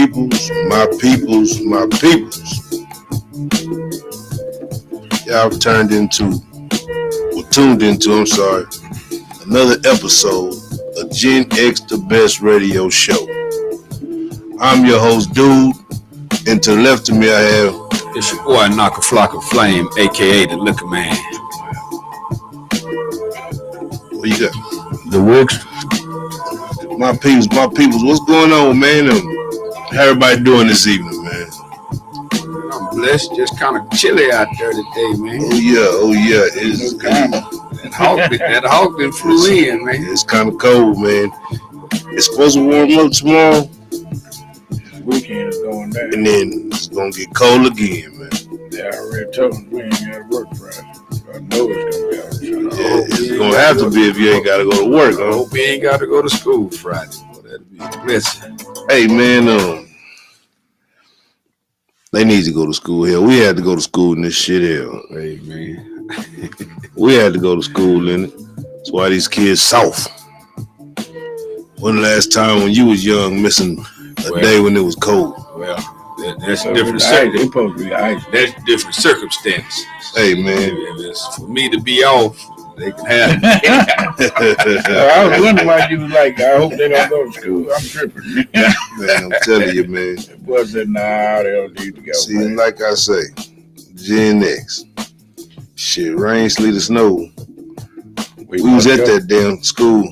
my peoples. Y'all tuned into, I'm sorry, another episode of Gen X The Best Radio Show. I'm your host, Dude, and to the left of me I have... It's your boy, Knock a Flock of Flame, a.k.a. the Liquor Man. What you got? The Wicks. My peoples, what's going on, man? How everybody doing this evening, man? I'm blessed, just kind of chilly out there today, man. Oh yeah, it's that hawk that flew in, man. It's kind of cold, man. It's supposed to warm up tomorrow. This weekend is going down. And then it's going to get cold again, man. Yeah, I already told them we ain't got to work Friday. I know it's going to be outside. Yeah, it's going to have to be if you ain't got to go to work, I hope you ain't got to go to school Friday. Boy, that'd be a blessing. Hey, man, they need to go to school here. We had to go to school in this shit here. Hey, man. We had to go to school in it. That's why these kids soft. When the last time when you was young missing a day when it was cold? Well, that's so different circumstances. Supposed to be ice. That's different circumstances. Hey, man. If it's for me to be off, they can have it. I was wondering why you was like, I hope they don't go to school. I'm tripping. Man, I'm telling you, man. The boy said, nah, they don't need to go. See, like I say, Gen X. Shit, rain, sleet, or snow. We was at that damn school.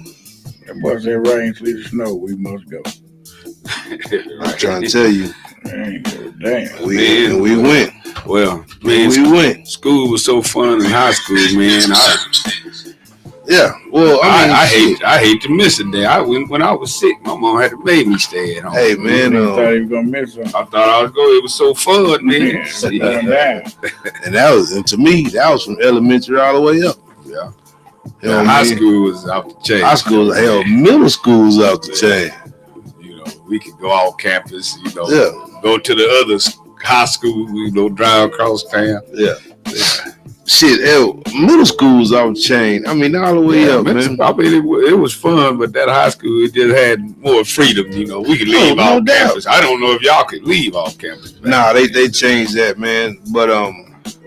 That boy said, rain, sleet, or snow, we must go. I'm trying to tell you. Damn. We went. Well, man, we went. School was so fun in high school, man. I hate to miss a day. When I was sick, my mom had to make me stay at home. Hey, man. I thought you were going to miss something. I thought I was going. It was so fun, man. And to me, that was from elementary all the way up. Yeah. You know, high school was out the chain. High school, hell, middle school was out the chain. You know, we could go off campus, go to the other high school, drive across town. Yeah. Shit, hell, middle school was off the chain. I mean, all the way up, man. It was fun, but that high school, it just had more freedom, we could leave off campus. I don't know if y'all could leave off campus. Nah, they changed that, man. But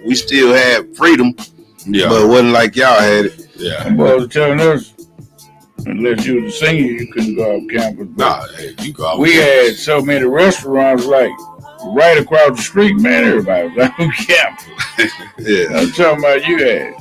we still had freedom. Yeah. But it wasn't like y'all had it. Yeah. The boys were telling us, unless you was a senior, you couldn't go off campus. Nah, you go off we campus. had so many restaurants, like, right across the street, man, everybody was on campus. Yeah. I'm talking about you had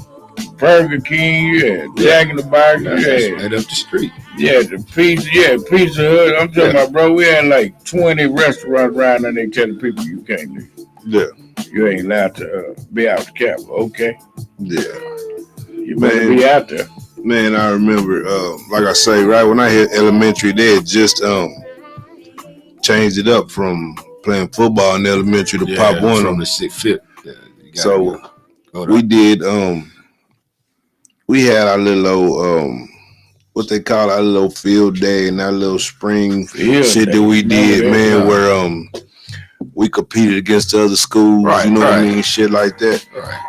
Burger King, you had Jack in the Box, you had right up the street. Yeah, the Pizza Hut. I'm talking about, bro, we had like 20 restaurants around and they telling people you can't leave. Yeah. You ain't allowed to be out the campus, okay? Yeah. You better be out there. Man, I remember, like I say, right when I hit elementary, they had just changed it up from playing football in elementary to Pop One from the 6th. So we did. We had our little old, what they call our little field day and our little spring shit that we did, man. Where we competed against the other schools, what I mean, shit like that. Right.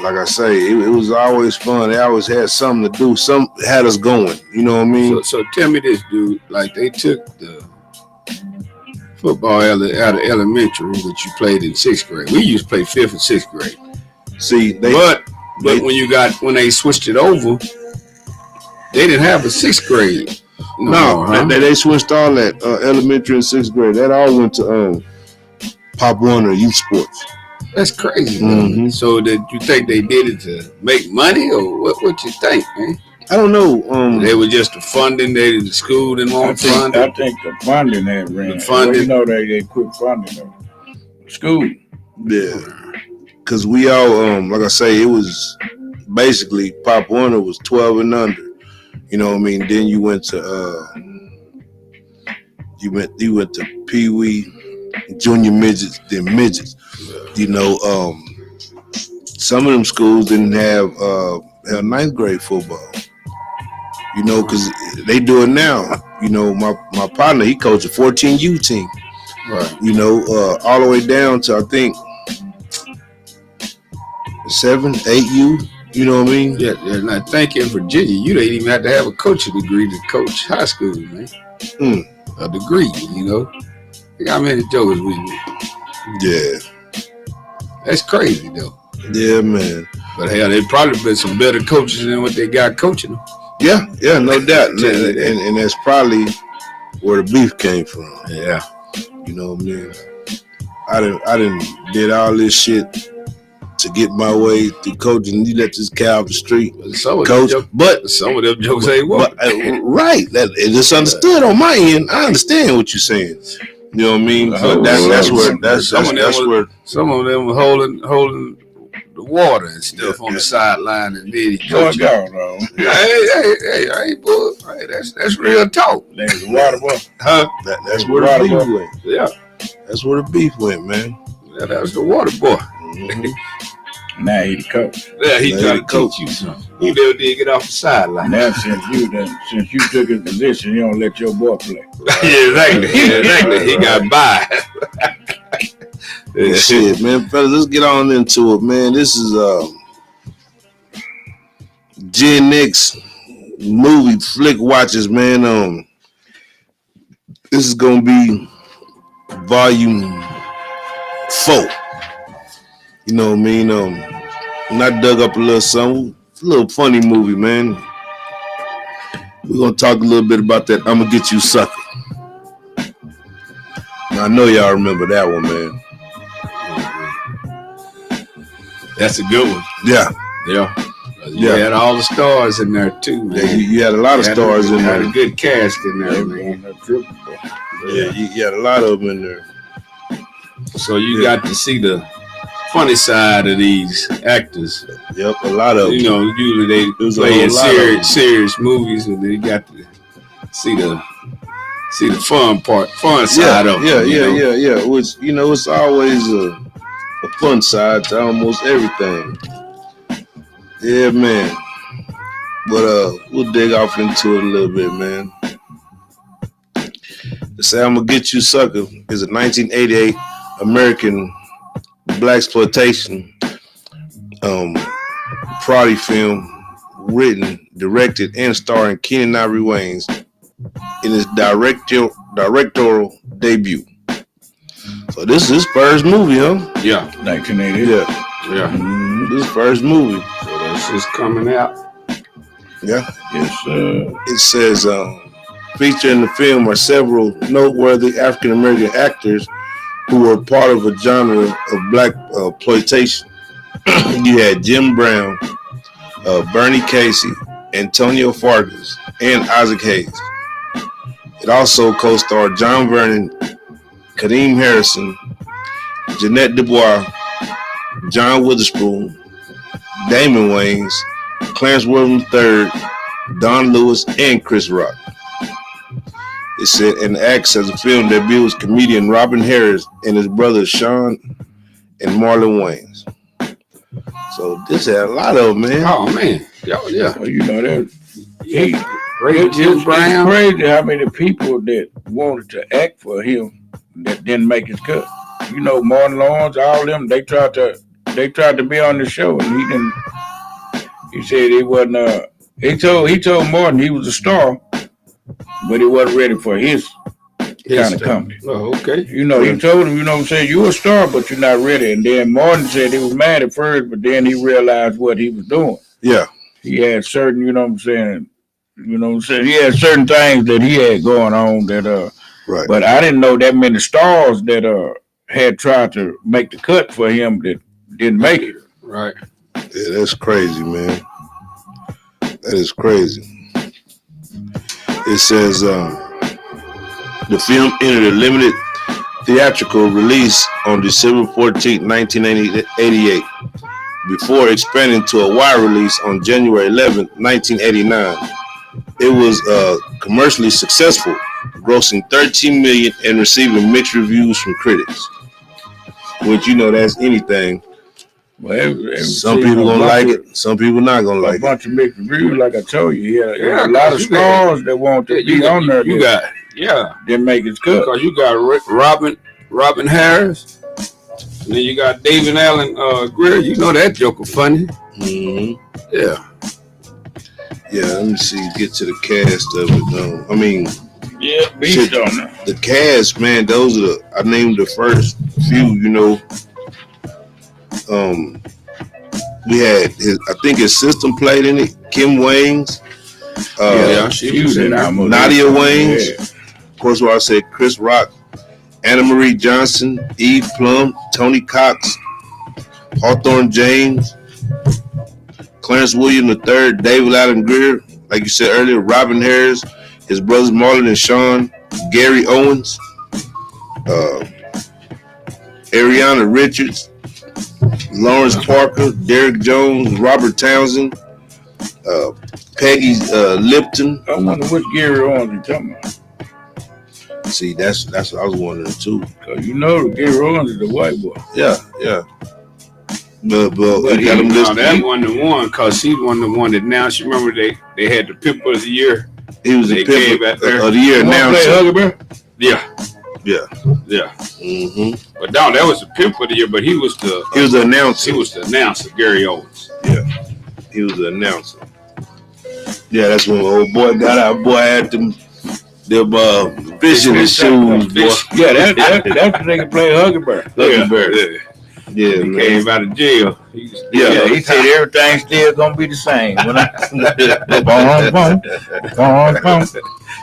Like I say, it was always fun. They always had something to do. Some had us going. You know what I mean? So tell me this, dude. Like they took the football out of elementary, which you played in 6th grade. We used to play 5th and 6th grade. See, but when they switched it over, they didn't have a 6th grade. They switched all that elementary and 6th grade. That all went to Pop One or youth sports. That's crazy. Mm-hmm. So that you think they did it to make money, or what you think, man? I don't know. They were just the funding. The school didn't want funding. I think the funding had ran. The funding. They quit funding them. School. Yeah. Because we all, like I say, it was basically Pop Warner was 12 and under. You know what I mean? Then you went to you went to Pee Wee, junior midgets, then midgets. You know, some of them schools didn't have 9th grade football. You know, because they do it now. You know, my partner, he coached a 14U team. Right. You know, all the way down to, I think, 7, 8U. You know what I mean? Yeah. And I think in Virginia, you didn't even have to have a coaching degree to coach high school, man. A degree, you know. Think how many jokers we. Yeah. That's crazy though. Yeah, man. But hell, they probably been some better coaches than what they got coaching them. Yeah, no doubt. And that's probably where the beef came from. Yeah. You know what I mean? I didn't did all this shit to get my way through coaching. You let this cow off the street, coach. But some of them jokes ain't what. Right. It's understood on my end. I understand what you're saying. You know what I mean? But that's where some of them were holding the water and stuff on the sideline and then Going down, hey, boy, hey, that's real talk. There's the water boy. Huh? That's where the beef went. Yeah. That's where the beef went, man. Yeah, that was the water boy. Mm-hmm. Now he the coach. Yeah, he tried to coach you something. He never did get off the sideline. Now since you took his position, you don't let your boy play. Yeah, exactly. He got by. Yeah, shit, man, fellas, let's get on into it, man. This is Gen X movie flick watches, man. This is gonna be volume 4. You know what I mean? And I dug up a little something, a little funny movie, man. We're gonna talk a little bit about that. I'ma Get You Sucker. Now, I know y'all remember that one, man. That's a good one. Yeah. You had all the stars in there too, man. Yeah, you had a lot of stars in there. Had a good cast in there, man. Yeah, you had a lot of them in there. So you got to see the funny side of these actors. Yep, a lot of them. You know, usually they play in serious movies, and then you got to see the fun side of them. Yeah. Which, you know, it's always a fun side to almost everything. Yeah, man. But we'll dig off into it a little bit, man. The say "I'ma Get You Sucker" is a 1988 American blaxploitation parody film written, directed, and starring Keenen Ivory Wayans in his directorial debut. So this is his first movie, huh? Yeah, 1988. Yeah. Mm-hmm. This first movie. So that's just coming out. Yeah. Yes. It says featured in the film are several noteworthy African American actors who were part of a genre of black exploitation. You had Jim Brown, Bernie Casey, Antonio Fargas, and Isaac Hayes. It also co-starred John Vernon, Kadeem Harrison, Jeanette Dubois, John Witherspoon, Damon Wayans, Clarence Williams III, Don Lewis, and Chris Rock. It said, and acts as a film debut was comedian Robin Harris and his brothers Sean and Marlon Wayans. So this had a lot of them, man. Oh man, yeah. Well, you know that. Jim Brown. It's crazy how many people that wanted to act for him that didn't make his cut. You know, Martin Lawrence, all of them, they tried to be on the show, and he didn't. He said he wasn't. He told Martin he was a star, but he wasn't ready for his kind of company. Oh, okay. You know, he told him, you know what I'm saying, you're a star, but you're not ready. And then Martin said he was mad at first, but then he realized what he was doing. Yeah. He had certain, you know what I'm saying, he had certain things that he had going on that, right. But I didn't know that many stars that had tried to make the cut for him that didn't make it. Right. Yeah, that's crazy, man. That is crazy. It says the film entered a limited theatrical release on December 14, 1988, before expanding to a wide release on January 11, 1989. It was commercially successful, grossing $13 million and receiving mixed reviews from critics. Which, you know, that's anything. Well, some people gonna like it, some people not gonna like it. A bunch of mixed reviews, like I told you. Yeah, a lot of stars that want to be on there. Didn't make his cut. Because you got Robin Harris, and then you got David Allen Greer. You know that joker funny. Mm-hmm. Yeah. Yeah, let me see. Get to the cast of it. Yeah, beast on them. The cast, man, those are I named the first few, you know. We had I think his system played in it, Kim Waynes, she was in there. Nadia Waynes, of course where I said Chris Rock, Anna Marie Johnson, Eve Plum, Tony Cox, Hawthorne James, Clarence William III, David Allen Greer, like you said earlier, Robin Harris, his brothers Marlon and Sean, Gary Owens, Ariana Richards, Lawrence Parker, Derek Jones, Robert Townsend, Peggy Lipton. I wonder which Gary Owens you talking about. See, that's what I was wondering too. Cause you know Gary Owens is the white boy. Yeah. But that wasn't the one, cause he wasn't the one that announced. You remember they had the Pimp of the Year. He was the Pimp of the Year announcer. Yeah. Mm-hmm. But no, that was the Pimp of the Year. But he was the announcer. He was the announcer, Gary Owens. Yeah, he was the announcer. Yeah, that's when old boy got out. Boy had them fishing shoes. Boy. Yeah, that's the nigga playing Huckleberry. Yeah, he came out of jail. He said everything's still gonna be the same. When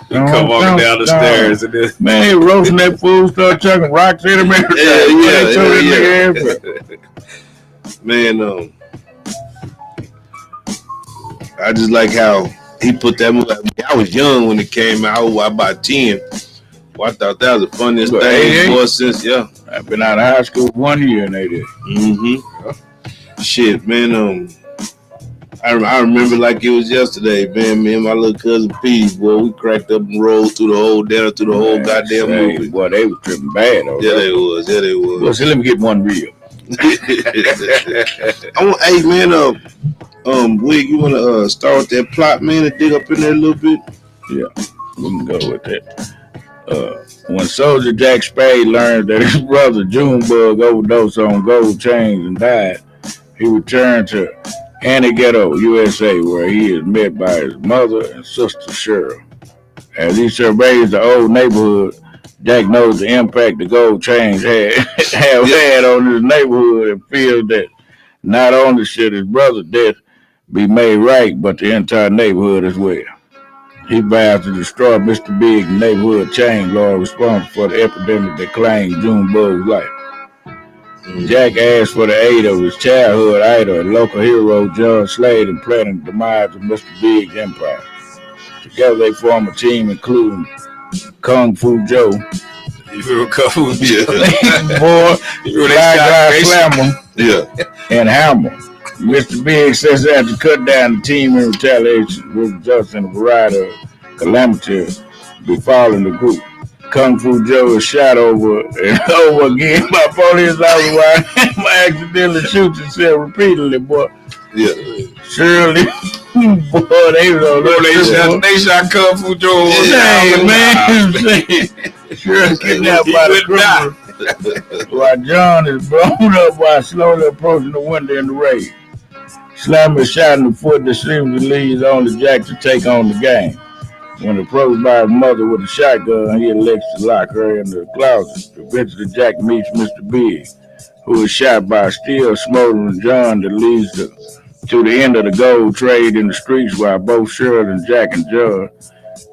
he come walking down the stairs and then man, he roasting that fool, start chucking rocks at him. Man, I just like how he put that movie. I was young when it came out. I was about 10. Well, I thought that was the funniest thing boy since I've been out of high school 1 year and they did. Mm-hmm. Shit, man. I remember like it was yesterday, man. Me and my little cousin P, boy, we cracked up and rolled through the whole goddamn movie. Boy, they was tripping bad. They was. Well, so let me get one real. Hey, man. Wig, you want to start with that plot, man, and dig up in there a little bit? Yeah, we can go with that. When Soldier Jack Spade learned that his brother Junebug overdosed on gold chains and died, he returned to Aneghetto, USA, where he is met by his mother and sister Cheryl. As he surveys the old neighborhood, Jack knows the impact the gold chains had on his neighborhood and feels that not only should his brother's death be made right, but the entire neighborhood as well. He vows to destroy Mr. Big, the neighborhood chain lord responsible for the epidemic that claimed Junebug's life. Jack asked for the aid of his childhood idol and local hero John Slade in planning the demise of Mr. Big's empire. Together they form a team including Kung Fu Joe, Boy, Black Guy Slammer, and Hammer. Mr. Big sets out to cut down the team in retaliation, which results in a variety of calamities befalling the group. Kung Fu Joe is shot over and over again by police officers while he accidentally shoots himself repeatedly, boy. Yeah. Surely, boy, they shot Kung Fu Joe. Dang, man. Surely kidnapped by the criminals. While John is blown up while slowly approaching the window in the raid. Slammer is shot in the foot that seems to lead only Jack to take on the game. When approached by his mother with a shotgun, he elects to lock her in the closet. Eventually, Jack meets Mr. Big, who is shot by a still smoldering John that leads to the end of the gold trade in the streets while both Cheryl and Jack and John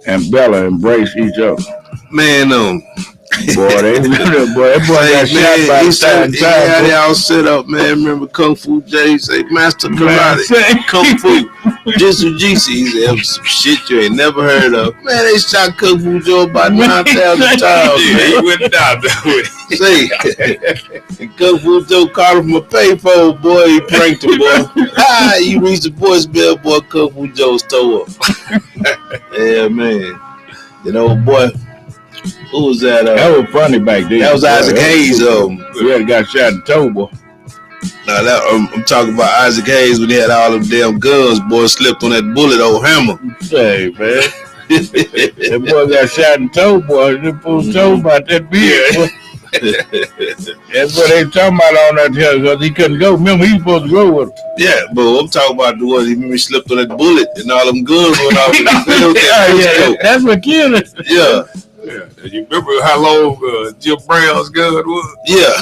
and Bella embrace each other. Man, Boy, that boy got shot by the time. He had y'all set up, man. Remember Kung Fu J say Master Karate, Kung Fu, Jitsu GC. He said some shit you ain't never heard of. Man, they shot Kung Fu Joe about 9,000 times. He went down there. Say, Kung Fu Joe called him a payphone, boy. He pranked him, boy. You reached the voicemail, boy. Kung Fu Joe's toe up. Yeah, man. You know, boy. Who was that? That was funny back then. That was Isaac Hayes. Yeah, got shot in the toe, boy. Now I'm talking about Isaac Hayes when he had all them damn guns. Boy, slipped on that bullet, old Hammer. Say, man. That boy got shot in the toe, boy. That fool's toe about that big. That's what they talking about on that hill because he couldn't go. Remember, he was supposed to go with him. Yeah, but I'm talking about the ones he slipped on that bullet and all them guns went off in the field. That's what killed it. Yeah. Yeah. You remember how long Jim Brown's gun was? Yeah.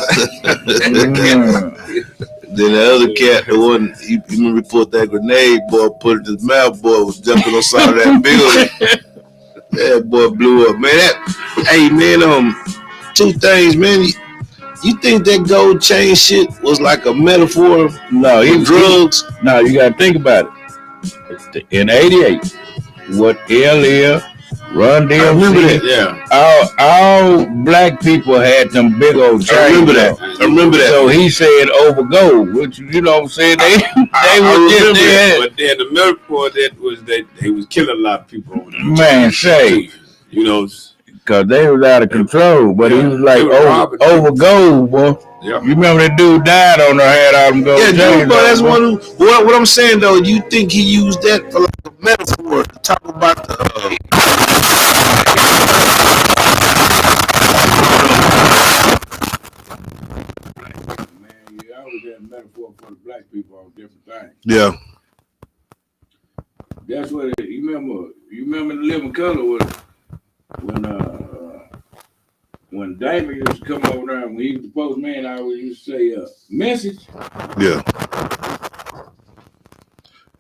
Then the other cat, the one, he remember he pulled that grenade, boy, put it in his mouth, boy, was jumping on the side of that building. That boy blew up, man. Hey, man, two things, man. You think that gold chain shit was like a metaphor? No, for drugs? No, you got to think about it. In '88, what LL, Run DMC, I remember that. Yeah. All black people had them big old chains. I remember that. So he said over gold, which you know what I'm saying? They remember that. But then the metaphor that was that they was killing a lot of people over there. Man, say. You know, because they was out of control, but he was like over gold, boy. Yeah. You remember that dude died on there, had all them gold chains. Yeah, dude, but that's one who, what I'm saying though, you think he used that for like a metaphor to talk about the Man, you always had a metaphor for the black people on different things. Yeah. That's what it, you remember the Living Color was when David used to come over there, when he was the postman, I always used to say, message. Yeah.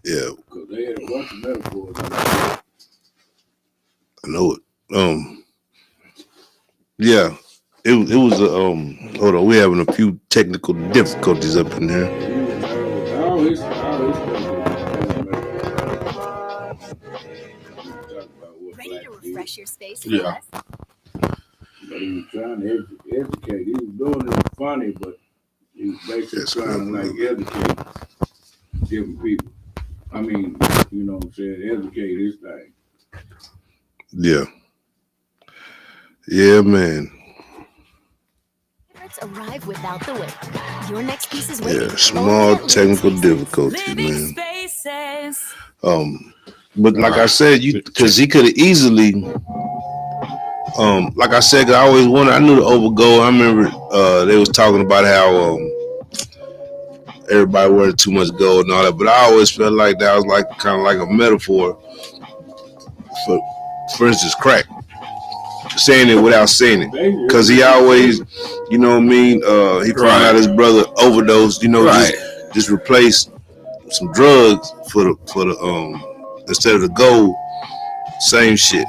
Yeah. Because they had a bunch of metaphors. I know it. Yeah. It was hold on, we're having a few technical difficulties up in here. All his ready to refresh your space for Yeah. us? But he was trying to educate. He was doing it funny, but he was basically trying to like educate different people. I mean, you know what I'm saying, educate his thing. Yeah. Yeah, man. Arrive without the wait. Your next piece is waiting. Yeah, small technical difficulties, man. But like I said, because he could have easily, like I said, I always wanted. I knew the overgo. I remember they was talking about how everybody wearing too much gold and all that. But I always felt like that was like kind of like a metaphor for instance, crack. Saying it without saying it, because he always, you know what I mean. He found out his brother overdosed. You know, just replaced some drugs for the instead of the gold. Same shit.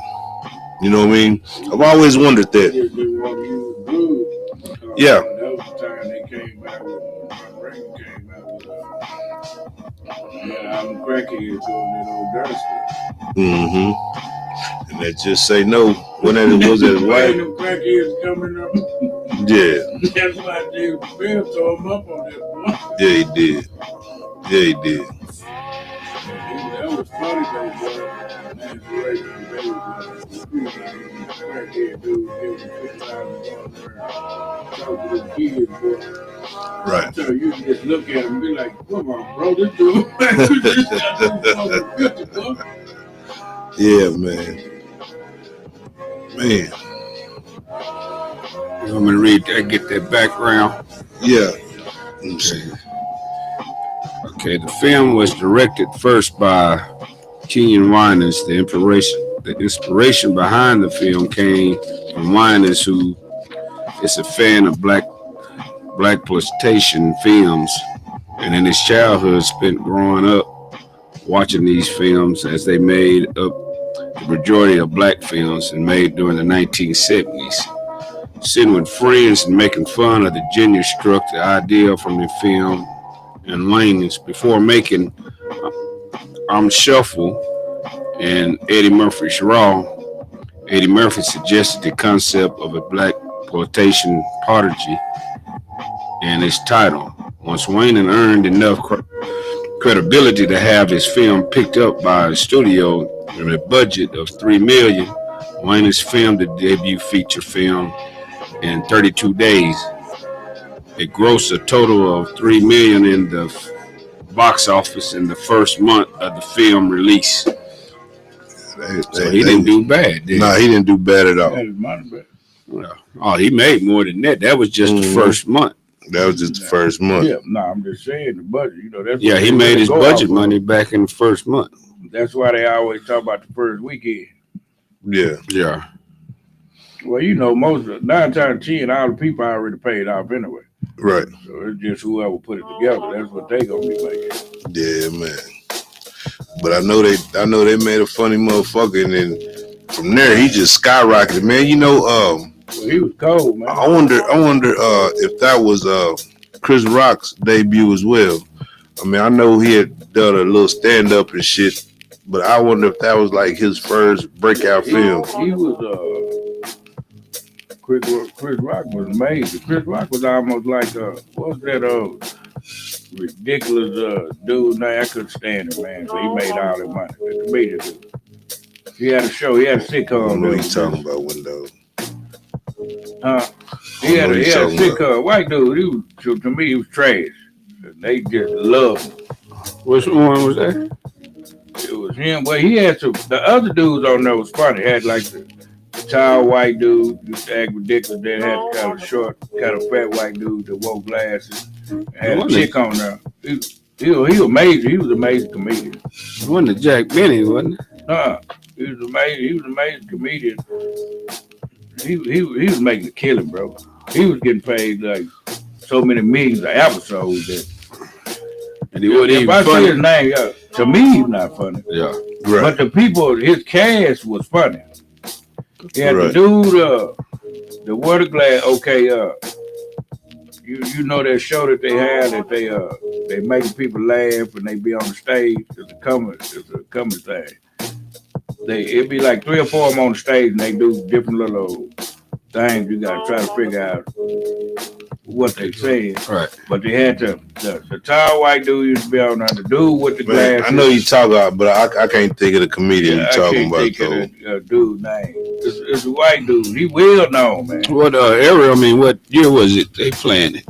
You know what I mean? I've always wondered that. Yeah. That was the time they came out with Reagan came out with I'm crackhead doing that old dirty stuff. Mm-hmm. And they just say no. When it was that white. Them crackheads coming up. Yeah. That's why David Bell tore him up on that one. Yeah, he did. Yeah, he did. That was funny though, boy. That's the way they was crackhead dude giving $50,000 talk to the kids, boy. Right. So you can just look at him and be like, come on, bro, this dude. Yeah, man. Man. You want me to read that, get that background? Yeah. Okay, the film was directed first by Kenyon Winans. The inspiration behind the film came from Winans, who is a fan of black exploitation films, and in his childhood spent growing up watching these films as they made up the majority of black films and made during the 1970s. Sitting with friends and making fun of the genius struck the idea from the film and Laney's before making Shuffle and Eddie Murphy's Raw. Eddie Murphy suggested the concept of a black exploitation prodigy and its title. Once Wayne earned enough credibility to have his film picked up by a studio with a budget of $3 million, Wayne filmed the debut feature film in 32 days. It grossed a total of $3 million in the box office in the first month of the film release. So he didn't do bad, did he? No, he didn't do bad at all. That is money, but Yeah. Oh, he made more than that. That was just the first month. That was just the first month. Yeah, no, I'm just saying the budget. You know, that's Yeah, what he they made really his go budget off money of. back in the first month. That's why they always talk about the first weekend. Yeah. Yeah. Well, you know, most of 9 times out of 10, all the people already paid off anyway. Right. So it's just whoever put it together. That's what they gonna be making. Yeah, man. But I know they made a funny motherfucker, and then from there he just skyrocketed, man. You know, Well, he was cold, man. I wonder if that was Chris Rock's debut as well. I mean, I know he had done a little stand up and shit, but I wonder if that was like his first breakout film. He was Chris Rock was amazing. Chris Rock was almost like what's that ridiculous dude? No, I couldn't stand him, man. So he made all that money. The comedian dude. He had a show. He had a I sitcom. don't know what you talking about, Window. He had a sitcom. White dude. He was, to me, he was trash. They just loved him. Which one was that? It was him. Well, he had some. The other dudes on there was funny. Had like the tall white dude used to act ridiculous. Then had the kind of short, kind of fat white dude that wore glasses. Had a chick on there. He was amazing. He was an amazing comedian. It wasn't the Jack Benny, wasn't it? He was amazing. He was an amazing comedian. He was making a killing, bro. He was getting paid like so many millions an episode that. And he wasn't even I funny. say his name, to me, he's not funny. Yeah. Right. But the people, his cast was funny. He had Right. the dude, the water glass. Okay, you know that show that they had that they making people laugh and they be on the stage. It's a comedy thing. It'd be like 3 or 4 of them on the stage and they do different little things. You gotta try to figure out what they saying. Right. But they had the tall white dude used to be on there. The dude with the Man, glasses. I know you talk about, but I can't think of the comedian you're talking about, I can't think of the dude's name. It's a white dude. He well known, man. What era? I mean, what year was it they playing it?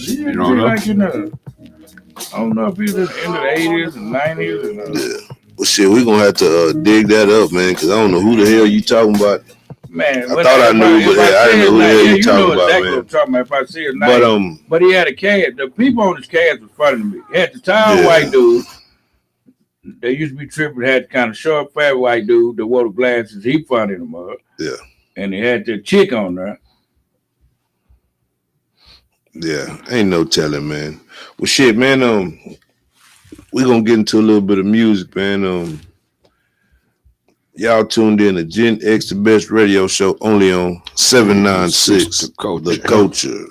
You don't know? like I don't know if he's in the end of the 80s and 90s. Yeah. Well, shit, we're gonna have to dig that up, man, because I don't know who the hell you talking about. Man, I thought I knew, but I didn't know who the hell you talking about, exactly man. what I'm talking about. If I see his name, but he had a cast. The people on his cast was funny to me. He had the tall white dude. They used to be tripping. Had the kind of short, fat white dude that wore the glasses. He funny them up. Yeah. And he had the chick on there. Yeah, ain't no telling, man. Well, shit, man. We're gonna get into a little bit of music, man. Y'all tuned in to Gen X, the best radio show, only on 796 The Culture.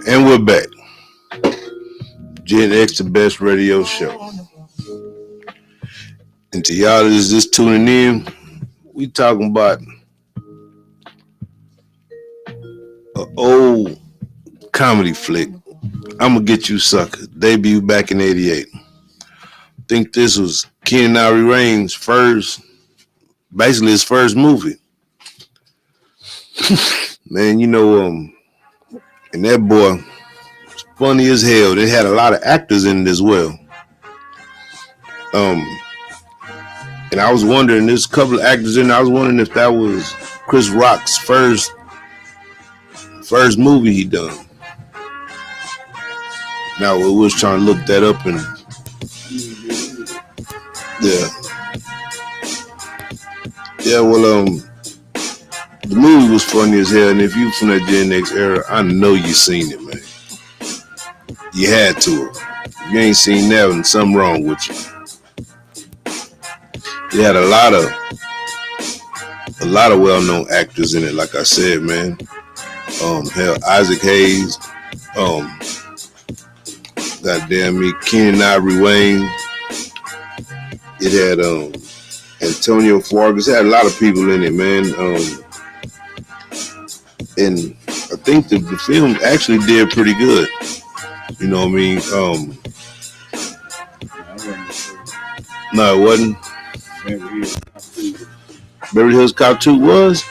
And we're back. Gen X, the best radio show. And to y'all that is just tuning in, we talking about an old comedy flick. I'ma Get You Sucker. Debut back in '88. Think this was Ken Ari Rain's first, basically his first movie. Man, you know, and that boy was funny as hell. They had a lot of actors in it as well. And I was wondering, there's a couple of actors in there. I was wondering if that was Chris Rock's first movie he done. Now we was trying to look that up, and yeah. Well, the movie was funny as hell, and if you from that Gen X era, I know you seen it, man. You had to. If you ain't seen that, and something wrong with you. They had a lot of well-known actors in it, like I said, man. Hell, Isaac Hayes, goddamn me, Keenen Ivory Wayne. It had Antonio Fargas. It had a lot of people in it, man. And I think the film actually did pretty good. You know what I mean? No, it wasn't. Beverly Hills Cop 2 was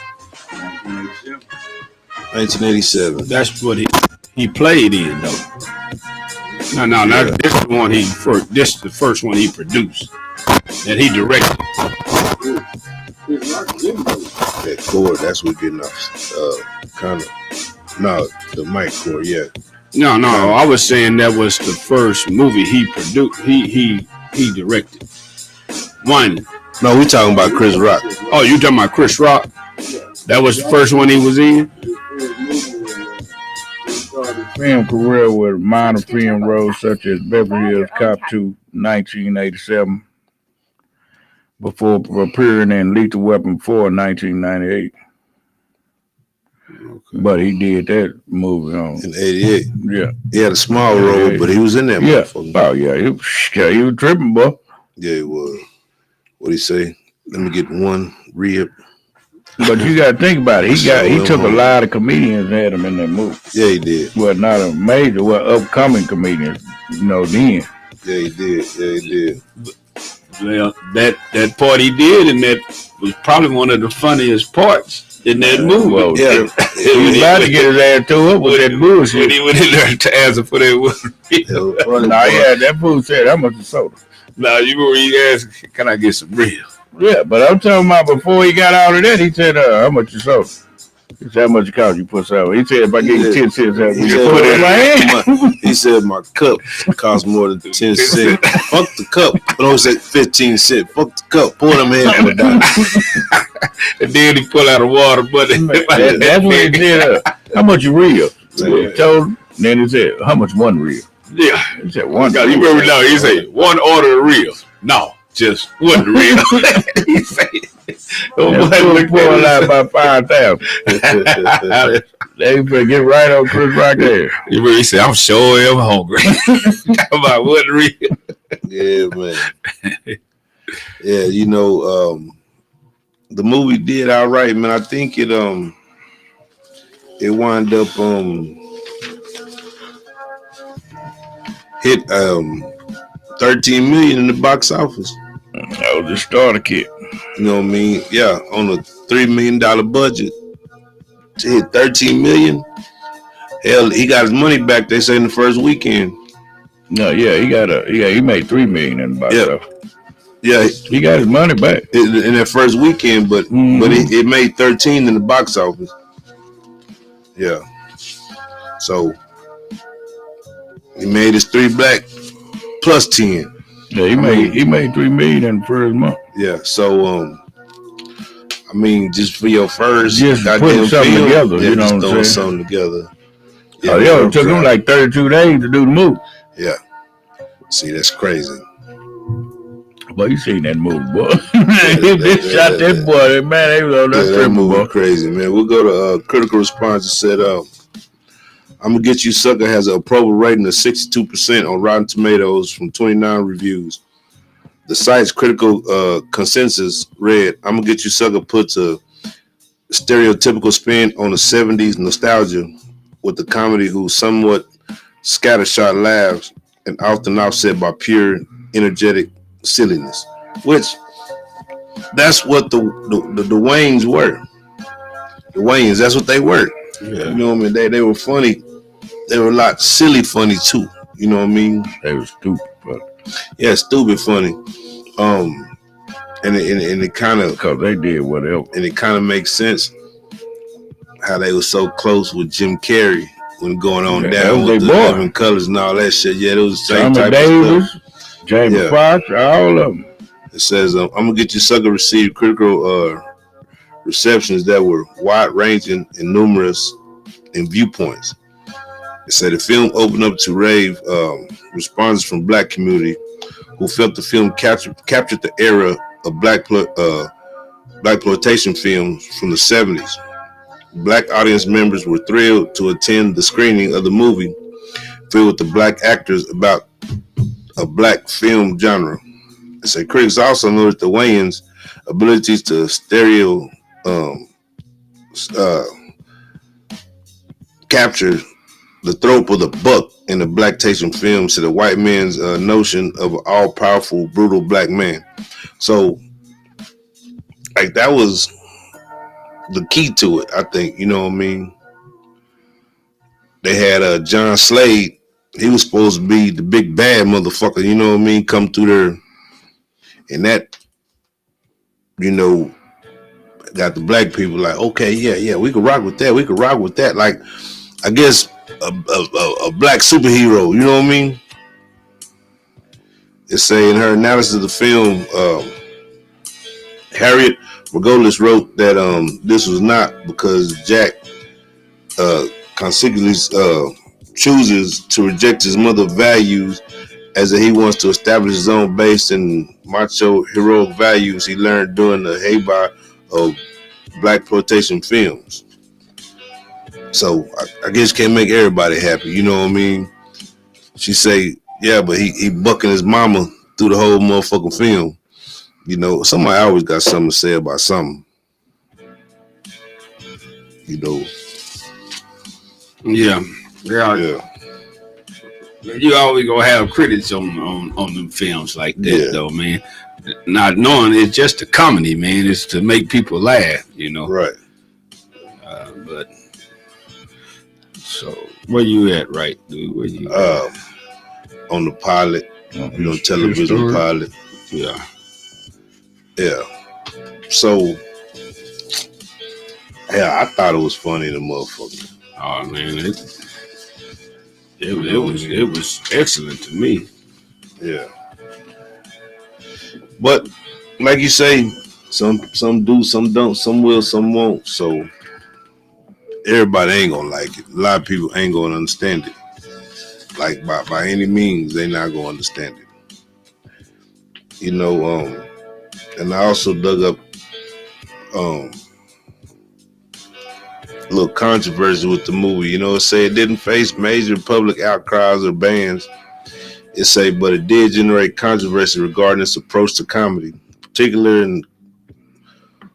1987. That's what he played in, though. No, not this is the one this is the first one he produced and he directed. That chord, that's what getting off. Kind of. No, the mic chord, yeah. No, I was saying that was the first movie he produced. He directed. One. No, we talking about Chris Rock. Oh, you talking about Chris Rock? That was the first one he was in? Film career with minor film roles such as Beverly Hills Cop 2, 1987, before appearing in Lethal Weapon 4, 1998. Okay. But he did that movie in '88. Yeah, he had a small role, but he was in that. Yeah, oh yeah, he was tripping, boy. Yeah, he was. What he say? Let me get one rib. But you got to think about it. He took a lot of comedians and had them in that movie. Yeah, he did. Well, not a major, upcoming comedians. Then. Yeah, he did. Well, that part he did, and that was probably one of the funniest parts in that movie. Well, he was about to get his ass tore up with that bullshit. When he went in there to answer for that. That fool said, "How much is soda?" Now you remember he asked, "Can I get some real?" Yeah, but I'm talking about before he got out of that, he said, "How much is soda?" He said, "How much it cost you put soda?" He said, "If I give you 10 cents, you put it in my hand." He said, "My cup costs more than 10 cents." Fuck the cup. But don't say 15 cents. Fuck the cup. Pour them in for down. And then he pull out a water bottle. That's what he did. How much you real? He told him. Then he said, "How much one real?" Yeah. He said, "One." You remember now? He said, "One order of real." No, just one real. He said, "Pour out about 5,000." They better get right on Chris Rock there. He said, "I'm sure I'm hungry." About one real. Yeah, man. Yeah, you know, the movie did all right, man. I think it wound up hit 13 million in the box office. That was the starter kit. You know what I mean? Yeah, on a $3 million budget to hit 13 million. Hell, he got his money back. They say in the first weekend. No, yeah, he made $3 million in the box office. Yeah, he got his money back in that first weekend, but it made 13 in the box office. Yeah, so he made his 3 black plus 10. Yeah, he made $3 million in the first month. Yeah, so I mean, just for your first Just goddamn putting something film, together, yeah, you know just what I'm throwing saying? something together. Yeah, Oh, man, it took them proud. like 32 days to do the movie. Yeah. See, that's crazy. Boy, you seen that movie, boy. That- They shot that boy. Man, they was on that that triple, movie boy. crazy, man. We'll go to critical response. It said, I'm Gonna Get You Sucker has an approval rating of 62% on Rotten Tomatoes from 29 reviews. The site's critical consensus read, I'm Gonna Get You Sucker puts a stereotypical spin on the 70s nostalgia with the comedy whose somewhat scattershot laughs and often offset by pure, energetic silliness. Which, that's what the Wayans were. The Wayans, that's what they were. Yeah. You know what I mean? They were funny. They were a lot silly funny too. You know what I mean? They was stupid, but Yeah, stupid funny. And it kind of, because they did whatever. and it kind of makes sense how they were so close with Jim Carrey when going on down with the Living Colors and all that shit. Yeah, it was the same type of stuff. Jamie Foxx, all of them. It says, I'm Gonna Get You Sucker received critical receptions that were wide-ranging and numerous in viewpoints. It said the film opened up to rave responses from black community who felt the film captured the era of blaxploitation films from the 70s. Black audience members were thrilled to attend the screening of the movie filled with the black actors about a black film genre. It said critics also noticed the Wayans' abilities to capture the throat of the buck in the blaxploitation film to the white man's notion of an all-powerful, brutal black man. So, like, that was the key to it, I think. You know what I mean? They had John Slade. He was supposed to be the big bad motherfucker. You know what I mean? Come through there, and that, you know, got the black people like, okay, yeah, we could rock with that. We could rock with that. Like, I guess a black superhero, you know what I mean? It's saying in her analysis of the film, Harriet Margolis wrote that this was not because Jack consequently chooses to reject his mother's values as that he wants to establish his own base in macho heroic values he learned during the heyday of blaxploitation films. So I guess can't make everybody happy, you know what I mean? She say, yeah, but he bucking his mama through the whole motherfucking film. You know, somebody always got something to say about something. You know. Yeah. You always gonna have critics on them films like that, though, man. Not knowing it's just a comedy, man. It's to make people laugh, you know. Right. But so where you at, right, dude? Where you on the pilot, you know, television pilot. Yeah. So, yeah, I thought it was funny, the motherfucker. Oh man, it was excellent to me. Yeah. But like you say, some do, some don't, some will, some won't. So everybody ain't gonna like it. A lot of people ain't gonna understand it. Like by any means, they not gonna understand it. You know, and I also dug up a little controversy with the movie. You know, it say it didn't face major public outcries or bans. It say, but it did generate controversy regarding its approach to comedy, particularly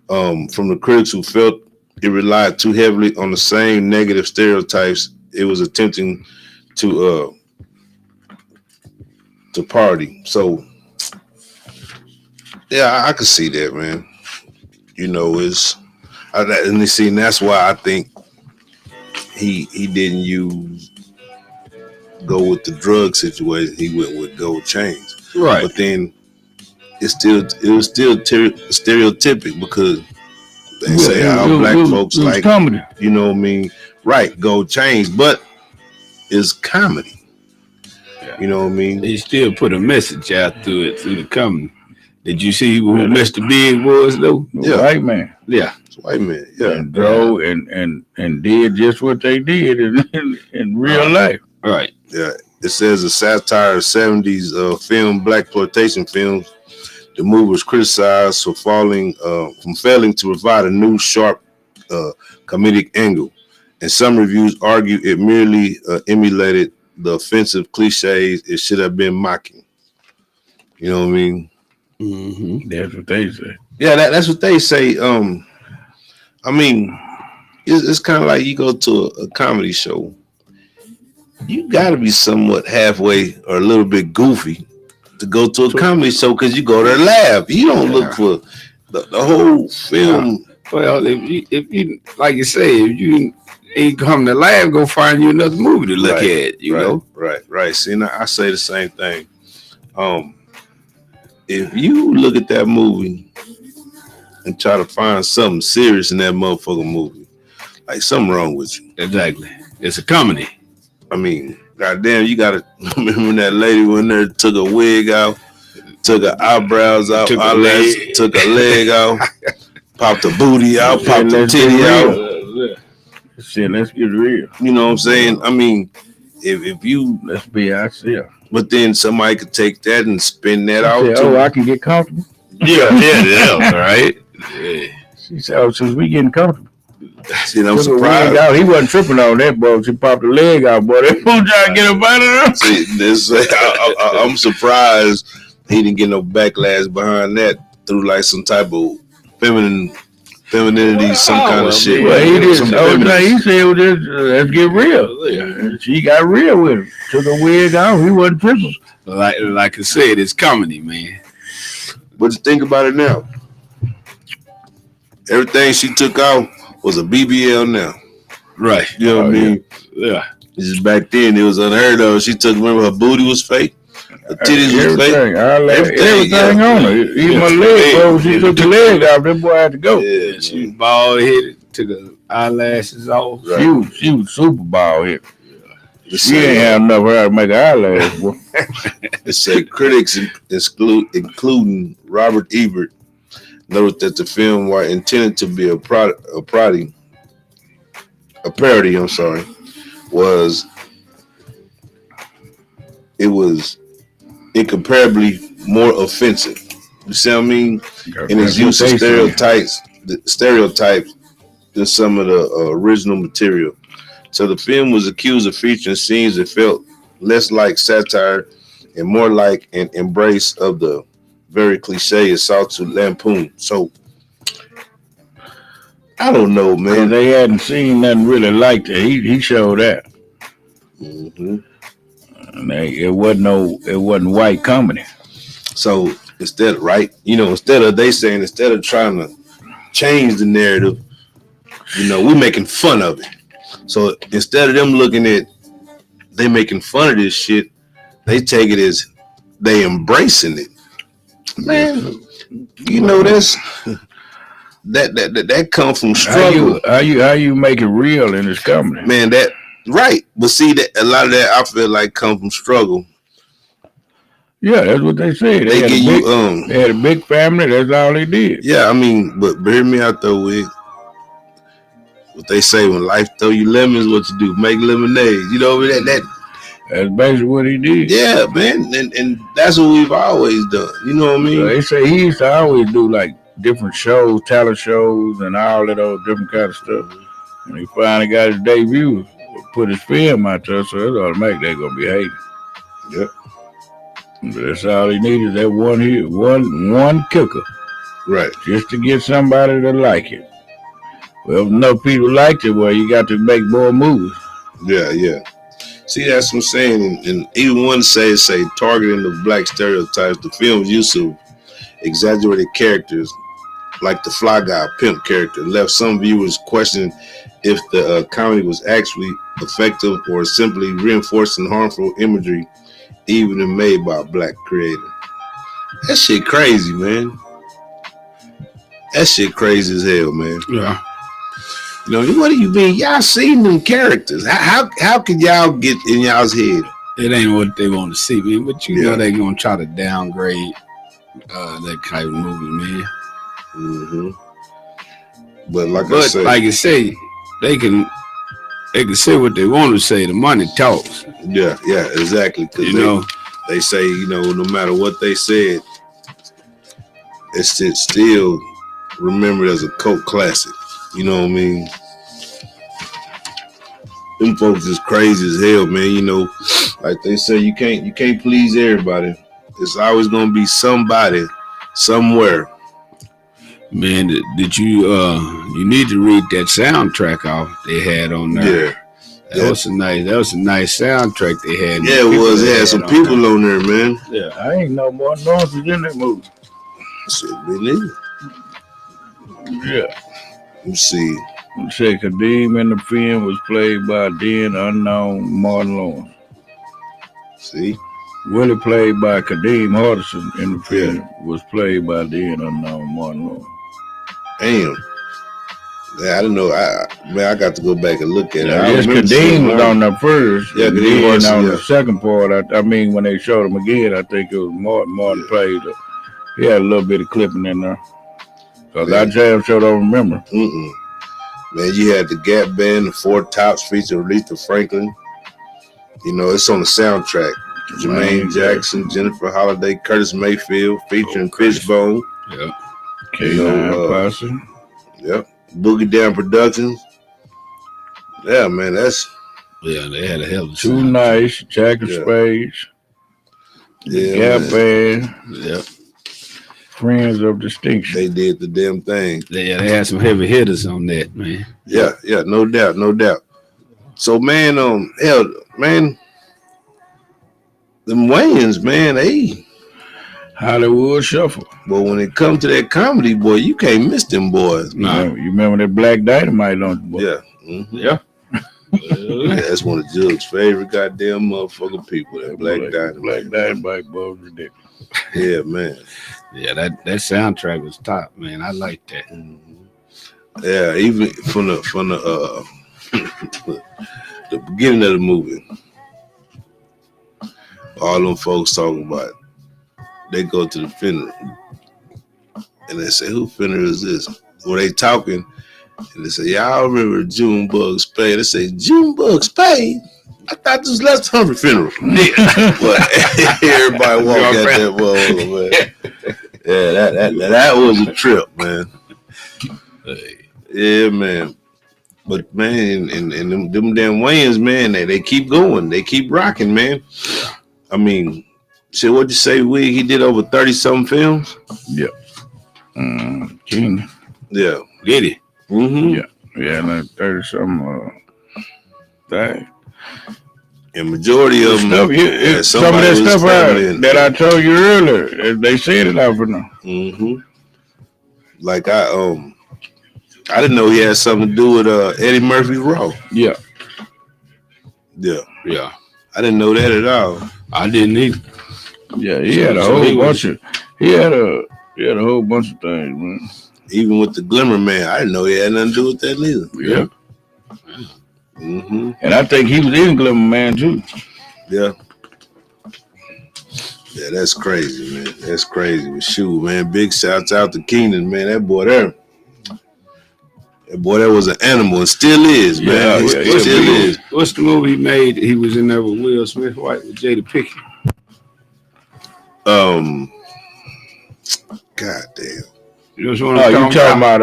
from the critics who felt it relied too heavily on the same negative stereotypes it was attempting to parody. So, yeah, I could see that, man. You know, and you see, and that's why I think he didn't go with the drug situation. He went with gold chains, right? But then it was still stereotypic because they say all black folks like comedy. You know what I mean? Right, gold chains, but it's comedy. Yeah. You know what I mean? They still put a message out through the comedy. Did you see who Mr. Big was though? The white man. Yeah. It's white man. Yeah. And drove and did just what they did in real life. Right. Yeah. It says a satire of 70s film, blaxploitation films. The movie was criticized for failing to provide a new, sharp comedic angle. And some reviews argue it merely emulated the offensive cliches it should have been mocking. You know what I mean? Mm-hmm. That's what they say. Yeah, that's what they say. I mean, it's kind of like you go to a comedy show. You got to be somewhat halfway or a little bit goofy to go to a comedy show because you go there to laugh. You don't look for the whole film. Well, if you like you say, if you ain't come to laugh, go find you another movie to look at. You know, right. See, now I say the same thing. If you look at that movie and try to find something serious in that motherfucking movie, like something wrong with you. Exactly. It's a comedy. I mean, goddamn, you gotta remember when that lady went there, took a wig out, took her eyebrows out, took her leg out, popped her booty out, popped her titty out. Shit, let's get real. You know what I'm saying? I mean, if you let's be ourselves. But then somebody could take that and spin that out. Said, I can get comfortable. Yeah, right. Yeah. She said, since we getting comfortable. See, I'm surprised. Out. He wasn't tripping on that, boy. She popped the leg out, boy. That fool trying to get up out of there. See, I'm surprised he didn't get no backlash behind that through like some type of femininity, some kind of shit. Well, he did. He said, well, let's get real. Yeah. She got real with him. Took a wig out. He wasn't tripping. Like I said, it's comedy, man. But you think about it now. Everything she took out was a BBL now. Right. You know what I mean? Yeah. Just back then, it was unheard of. She took, remember, her booty was fake. The titties was fake. Everything on her. Even my leg, bro. She took the leg out. That boy had to go. Yeah, she was bald headed, took the eyelashes off. Right. She was super bald headed. She ain't have enough hair to make an eyelash, boy. It say critics, including Robert Ebert, noted that the film, while intended to be a parody, was incomparably more offensive. You see what I mean? In its use of stereotypes than some of the original material. So the film was accused of featuring scenes that felt less like satire and more like an embrace of the very cliche it sought to lampoon. So I don't know, man. They hadn't seen nothing really like that. He showed that. Mm-hmm. And it wasn't white comedy. So instead of trying to change the narrative, we're making fun of it. So instead of them looking at they making fun of this shit, they take it as they embracing it. Man, that's that come from struggle. How you make it real in this comedy? Man, that right. But see that a lot of that I feel like come from struggle. Yeah, that's what they said. They had a big family, that's all they did. Yeah, I mean, but hear me out though, Wig. What they say, when life throw you lemons, what you do? Make lemonade. That's basically what he did. Yeah, man. And that's what we've always done. You know what I mean? So they say he used to always do like different shows, talent shows, and all of those different kind of stuff. And he finally got his debut, put his film out there, so that's automatic they're gonna be hating. Yep. But that's all he needed, that one hit, one kicker. Right. Just to get somebody to like it. Well, if enough people liked it, well, you got to make more movies. Yeah. See, that's what I'm saying. And even one say targeting the black stereotypes, the film's use of exaggerated characters, like the fly guy pimp character, left some viewers questioning if the comedy was actually effective or simply reinforcing harmful imagery, even if made by a black creator. That shit crazy, man. That shit crazy as hell, man. Yeah. What do you mean? Y'all seen them characters. How can y'all get in y'all's head? It ain't what they want to see, man. But know they're gonna try to downgrade that type of movie, man. Mm-hmm. But I say, like you say, they can say what they want to say. The money talks. Yeah, exactly. Because they say, no matter what they said, it's still remembered as a cult classic. You know what I mean? Them folks is crazy as hell, man. Like they say, you can't please everybody. It's always gonna be somebody somewhere. Man, did you you need to read that soundtrack off they had on there. Yeah. That was a nice soundtrack they had. Yeah, it was. It had some people on there, man. Yeah, I ain't no more noises in that movie. Shit, me neither. Yeah. Let's see. Say Kadeem in the film was played by then unknown Martin Lawrence. See? Willie played by Kadeem Hardison in the film was played by then unknown Martin Lawrence. Damn. Yeah, I don't know. I got to go back and look at it. I guess Kadeem was on the first. Yeah, Kadeem was on the second part. I mean, when they showed him again, I think it was Martin. Martin played. He had a little bit of clipping in there. Because I damn sure don't remember. Man, you had the Gap Band, the Four Tops featuring Aretha Franklin. It's on the soundtrack. Jermaine Jackson, Jennifer Holliday, Curtis Mayfield, featuring Fishbone. Yeah. Posse. Yep. Boogie Down Productions. Yeah, man, they had a hell of a Too Nice, Jack of Spades. Yeah, Gap Band. Yep. Friends of Distinction. They did the damn thing. They had some heavy hitters on that, man. Yeah, no doubt. So, man, man, them Wayans, man, Hollywood Shuffle. But when it comes to that comedy, boy, you can't miss them boys. Nah. You remember that Black Dynamite on boy? Yeah. Mm-hmm. Yeah. That's one of Jug's favorite goddamn motherfucking people. That Black Dynamite. Black Dynamite, boy, ridiculous. Yeah, man. Yeah, that soundtrack was top, man. I like that. Mm-hmm. Yeah, even from the the beginning of the movie, all them folks talking about. They go to the funeral and they say, "Who funeral is this?" Well, they talking and they say, "Y'all remember Junebug Spade?" They say, "Junebug Spade? I thought this was Les Humphrey funeral." But everybody walked out that motherfucker, man. Yeah, that was a trip, man. Yeah, man. But man, and them damn Wayans, man, they keep going, they keep rocking, man. I mean. Shit, what'd you say, Wig? He did over 30-something films? Yeah. King. Yeah. Did he? Mm-hmm. Yeah, like 30-something. That. And majority of them. Some of that stuff that I told you earlier, they said it out for now. Mm-hmm. Like I didn't know he had something to do with Eddie Murphy's Raw. Yeah. Yeah. I didn't know that at all. I didn't either. Yeah, he had a whole bunch of things, man. Even with the Glimmer Man, I didn't know he had nothing to do with that neither. Yeah. Mm-hmm. And I think he was in Glimmer Man too. Yeah. Yeah, that's crazy, man. That's crazy. But shoot, man, big shouts out to Keenan, man. That boy there. That boy, that was an animal and still is, man. Still is. What's the movie he made? He was in there with Will Smith, White with Jada Pinkett. God damn. You talking about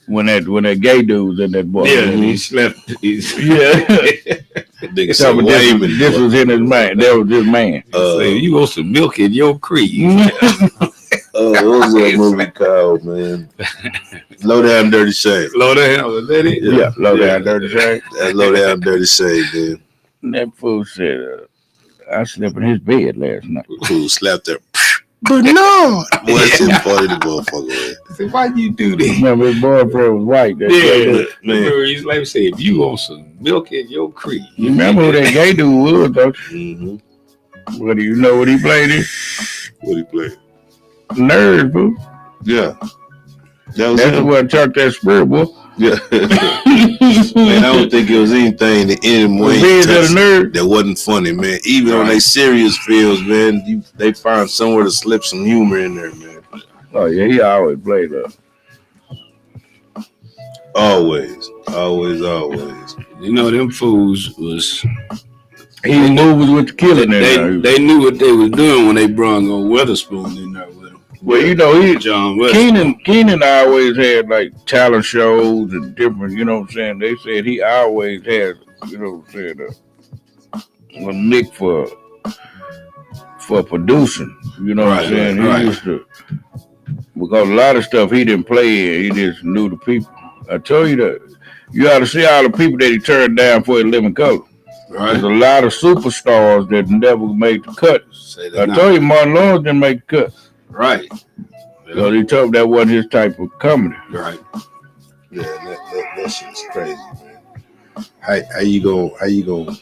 when that gay dude was in that boy. Yeah, and he slept. Nigga said waving. This was in his man. That was his man. You want some milk in your cream. What was that movie called, man? Low Down Dirty Shame. Low Down, was that it? Yeah, Low Down Dirty Shame. That Low Down Dirty Shame, man. That fool said, I slept in his bed last night. Fool slapped there. But no! Boy, it's just funny, the motherfucker, man. So why you do that? Remember his boyfriend was white. Man. Remember he's like say, if you want some milk in your cream. You remember who that gay dude was, don't you? Mm-hmm. What do you know what he played in? What he played? Nerd, boo. Yeah. That's him. what chucked that spirit, boy. Yeah. Man, I don't think it was anything that anyone that wasn't funny, man. Even on they serious films, man, they find somewhere to slip some humor in there, man. Oh yeah, he always played up. Always. You know, them fools was. He movies with the killing in there. They knew what they was doing when they brought old Weatherspoon in there with him. Well, you know, John Keenan always had like talent shows and different, you know what I'm saying? They said he always had, you know what I'm saying, a nick for producing. You know what I'm saying? He used to, because a lot of stuff he didn't play in, he just knew the people. I told you that you ought to see all the people that he turned down for his living color. Right. There's a lot of superstars that never made the cut. I told you Martin Lawrence didn't make the cut. Right. Because he told me that wasn't his type of comedy. Right. Yeah, that shit's crazy, man. How you gonna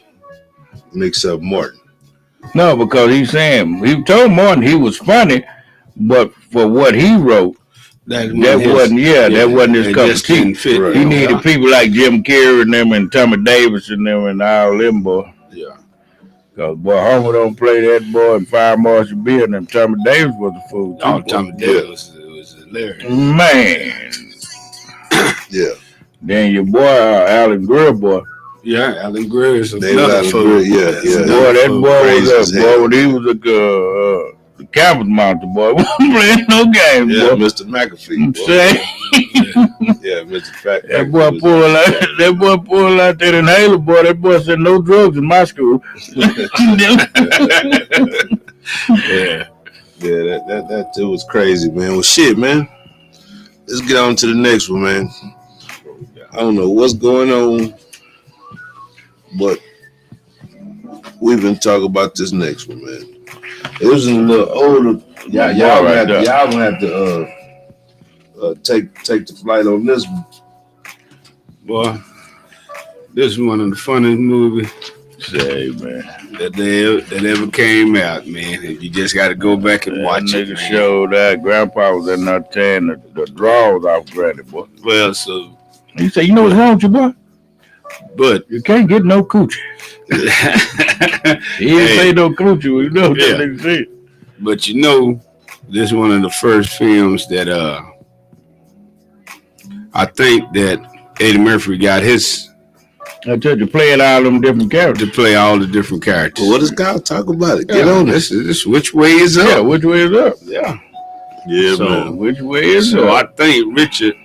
mix up Martin? No, because he told Martin he was funny, but for what he wrote, that wasn't his cup of tea. Right. He needed people like Jim Carrey and them and Tommy Davis and them and all them boy. Yeah. Because boy, Homer don't play that boy and Fire Marshal Bill and them. Tommy Davis was a fool. Oh, Tommy Davis was hilarious. Man. Yeah. Then your boy Alan Greer, boy. Yeah, Alan Greer is another fool. Yeah. Boy, that boy was boy when he was the campus monster, boy. We wasn't playing no games, boy. Mr. McAfee. Yeah, Mr. Fat. That boy pulled out that inhaler, boy. That boy said no drugs in my school. Yeah, that too was crazy, man. Well, shit, man. Let's get on to the next one, man. I don't know what's going on, but we've been talking about this next one, man. It was a little older. Y'all gonna have to take the flight on this one. Boy, this is one of the funniest movies that ever came out, man. You just got to go back and watch it. Nigga showed that Grandpa was in there tearing the drawers off Granny, boy. Well, so he said, "You know what's wrong with you, boy? But you can't get no coochie." He didn't say no coochie. You know what that nigga said. But you know, this is one of the first films that I think that Eddie Murphy got his. I told you, playing all them different characters. To play all the different characters. Well, what does God talk about it? Get on this. Which way is up? Yeah, which way is up? Yeah. Yeah, so, man. Which way is up? So I think Richard,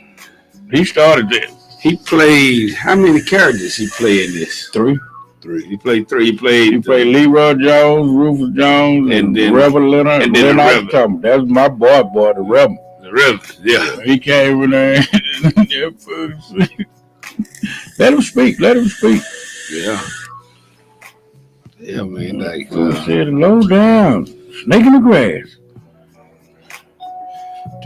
he started this. He played, how many characters he played in this? Three. He played 3. He played Leroy Jones, Rufus Jones, and then Rebel Leonard. And then the Rebel. That's my boy, the Rebel. The Rebel, yeah. He came in there. Let him speak. Yeah. Yeah, man. Like, said, low down. Snake in the grass.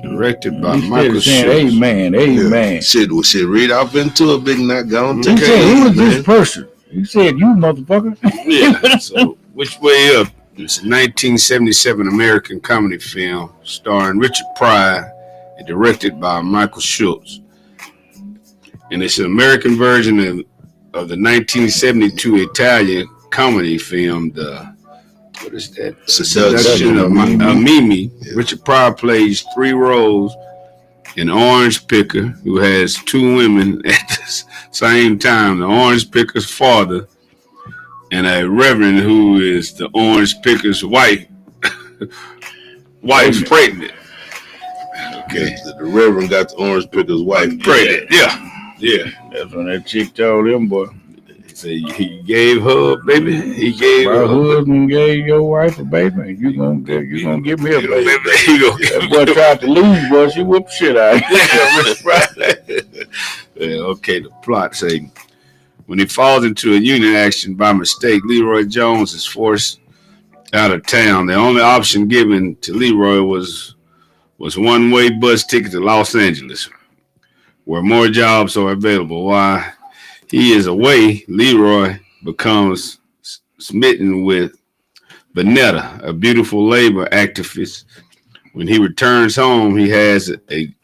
Directed by Michael Schultz. Amen. Yeah. Shit, read off into a big knock. Go on, he said, who is this person? He said, you motherfucker. Yeah. So, which way up? It's a 1977 American comedy film starring Richard Pryor and directed by Michael Schultz. And it's an American version of the 1972 Italian comedy film, what is that? Seduction of Mimi. Yeah. Richard Pryor plays 3 roles: an orange picker who has 2 women at the same time, the orange picker's father, and a reverend who is the orange picker's wife. Wife's pregnant. Okay. The reverend got the orange picker's wife pregnant. Yeah. That's when that chick told him, boy. So he gave her a baby. He gave my husband gave your wife a baby. You gonna give me a baby? That boy tried to leave, boy. She whooped shit out. Okay. The plot say when he falls into a union action by mistake, Leroy Jones is forced out of town. The only option given to Leroy was one-way bus ticket to Los Angeles, where more jobs are available. While he is away, Leroy becomes smitten with Vanetta, a beautiful labor activist. When he returns home, he has a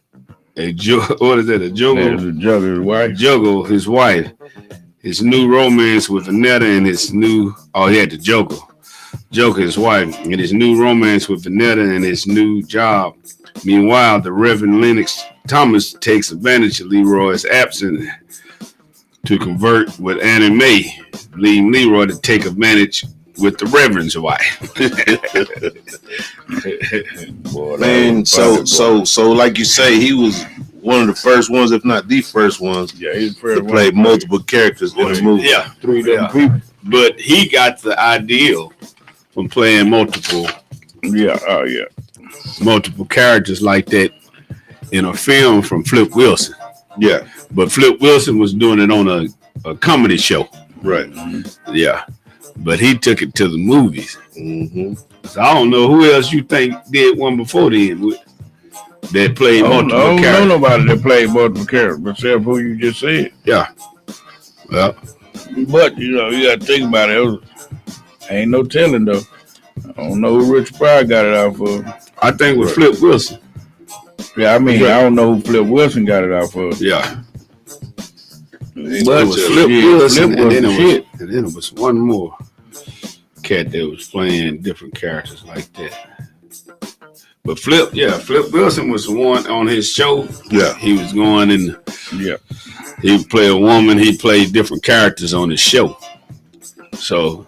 what is that? A juggle? The jugger's wife. Juggle, his wife. His new romance with Vanetta and his new he had the Joker, his wife, and his new romance with Vanetta and his new job. Meanwhile, the Reverend Lennox Thomas takes advantage of Leroy's absence to convert with Annie Mae, leaving Leroy to take advantage with the Reverend's wife. Boy, Man, so like you say, he was one of the first ones, if not the first ones, yeah, he's the first to play multiple characters in a movie. Yeah, three different people. but he got the ideal from playing multiple characters like that in a film from Flip Wilson. Yeah, But Flip Wilson was doing it on a comedy show. right. Yeah. But he took it to the movies. Mm-hmm. So I don't know who else you think did one before then that played multiple I don't know characters. nobody that played multiple characters except who you just said. Yeah. Well, But you got to think about it. Ain't no telling though. I don't know who Richard Pryor got it out for. I think with Flip Wilson. Yeah, I mean, I don't know who Flip Wilson got it out for. Yeah. But It was Flip Wilson, and then shit. it was one more cat that was playing different characters like that. But Flip Wilson was the one on his show. Yeah. He was going and Yeah. he would play a woman. He played different characters on his show. So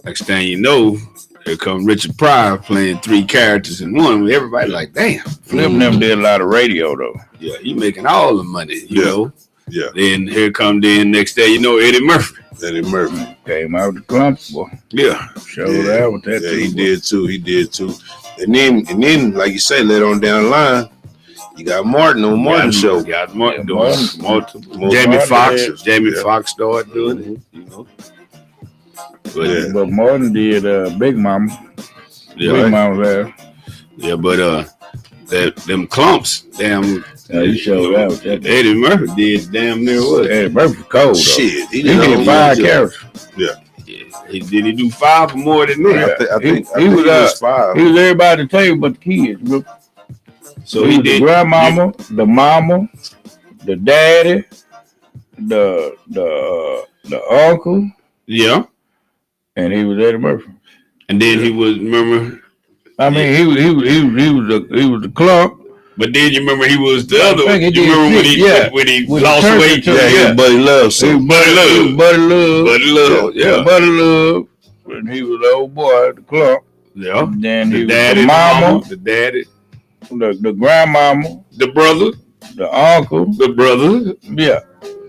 next thing you know, here come Richard Pryor playing 3 characters in one. Everybody like, damn. Flip them did a lot of radio though. Yeah, he making all the money, you know. Yeah. Then here come next day, Eddie Murphy. Eddie Murphy. Came out with the clumps, boy. Yeah. Showed out with that Yeah, too. he did too. He did too. And then, like you say, later on down the line, you got Martin on Martin's show. Got Martin Yeah, doing multiple. Jamie Foxx. Jamie Foxx started doing it, you know. But Yeah. But Martin did Big Mama. Big Mama there. Yeah, but them clumps, damn. He showed out with that. Eddie Murphy did damn near what? Eddie Murphy cold though. Shit, He did 5 characters. Yeah. Did he do 5 or more than that? I think he was 5. He was everybody at the table but the kids. Bro. So he he was did the grandmama, the mama, the daddy, the uncle, Yeah. and he was Eddie Murphy. And then he was, remember, I mean, he was the clump. but then you remember he was the other one. think he You did remember six, when he With lost the turkey weight? too, Yeah, yeah. Buddy Love. So. He was Buddy Love. Buddy Love, yeah. Buddy Love. And he was the old boy, the clump. Yeah. And then he The was daddy, the mama, the daddy, the grandmama, the brother, the uncle. the brother. Yeah.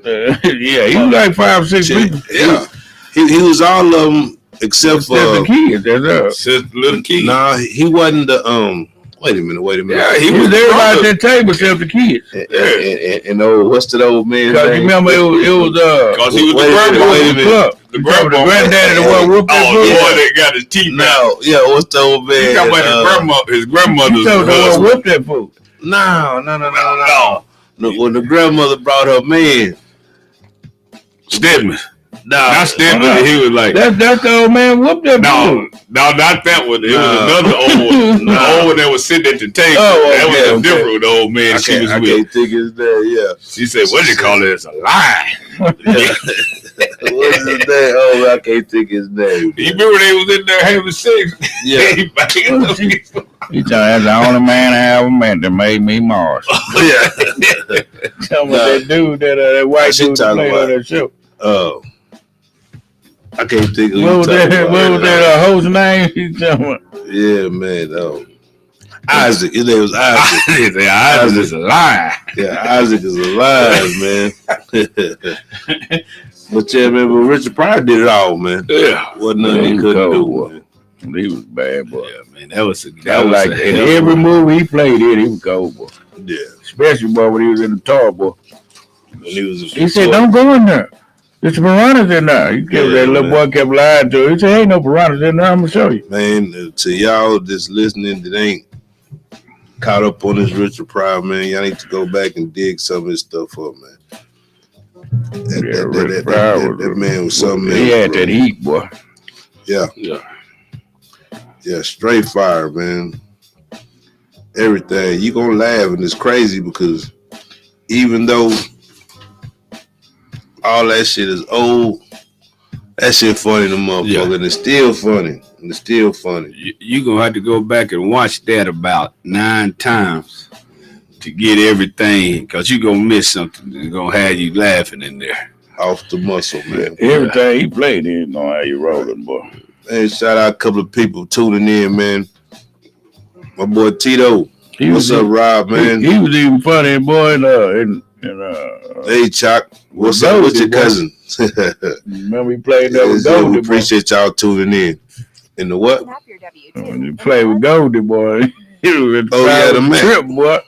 Yeah, he was like 5 or 6 people. Yeah. He was all of them except for the kids. That's up. Since little kid. Nah, he wasn't the Wait a minute. Yeah, He was everybody at that table except the kids. And what's that old man's Because you name? remember it was Because he was Wait a the minute, grandpa. wait a minute. The grandpa. granddaddy, the one whooped that Oh, the fool. boy that got his teeth out. No, yeah, what's the old man? He talking about his grandmother's You told the one husband. whooped that fool. No. When the grandmother brought her man. Stedman. No, Not Stedman. He was like, That's the old man whooped that fool. no, not that one. It was No. another old one. The old one that was sitting at the table. Oh, That was okay, a different old man she was I with. can't think his name. Yeah. She said, what you call it? It's a lie. What's his name? Oh, I can't think his name. You remember they was in there having sex? Yeah. He banging up against the- He told that's the only man I ever met that made me Mars. Yeah. Tell me Nah. that dude, that white She dude that talking played about- on that show. I can't think of What was that? about. What was that host name? He told me. Yeah, man. Isaac. His name was Isaac. They say, Isaac is a lie. Yeah, Isaac is alive, man. But yeah, man, but Richard Pryor did it all, man. Yeah. Wasn't nothing he He was couldn't do. cold, Man. He was bad, boy. Yeah, man, that was That was like a in hell of every a- movie he played in, he was cold, boy. Yeah. Especially boy when he was in the tar, boy. When he was He said, "Don't go in there. There's piranhas in there." He kept, Yeah, that little man. boy kept lying to him. He said, "Ain't no piranhas in there. I'm gonna show you." Man, to y'all just listening that ain't caught up on this Richard Pryor, man, y'all need to go back and dig some of his stuff up, man. Richard Pryor That man was something. He else, had bro. that heat, boy. Yeah. Yeah, straight fire, man. Everything. You gonna laugh and it's crazy because even though all that shit is old, that shit funny to motherfucker, and it's still funny. And it's still funny. You gonna have to go back and watch that about 9 times to get everything, cause you gonna miss something. It's gonna have you laughing in there. Off the muscle, man. Everything he played in gonna have you rolling, boy. Hey, shout out a couple of people tuning in, man. My boy Tito. What's up, Rob, man? He was even funny, boy. Hey, Chuck. What's up with your cousin? Remember he played that with We Goldie, appreciate y'all tuning in. In the what? When you played with Goldie, boy. He was the Mac. Trip, boy.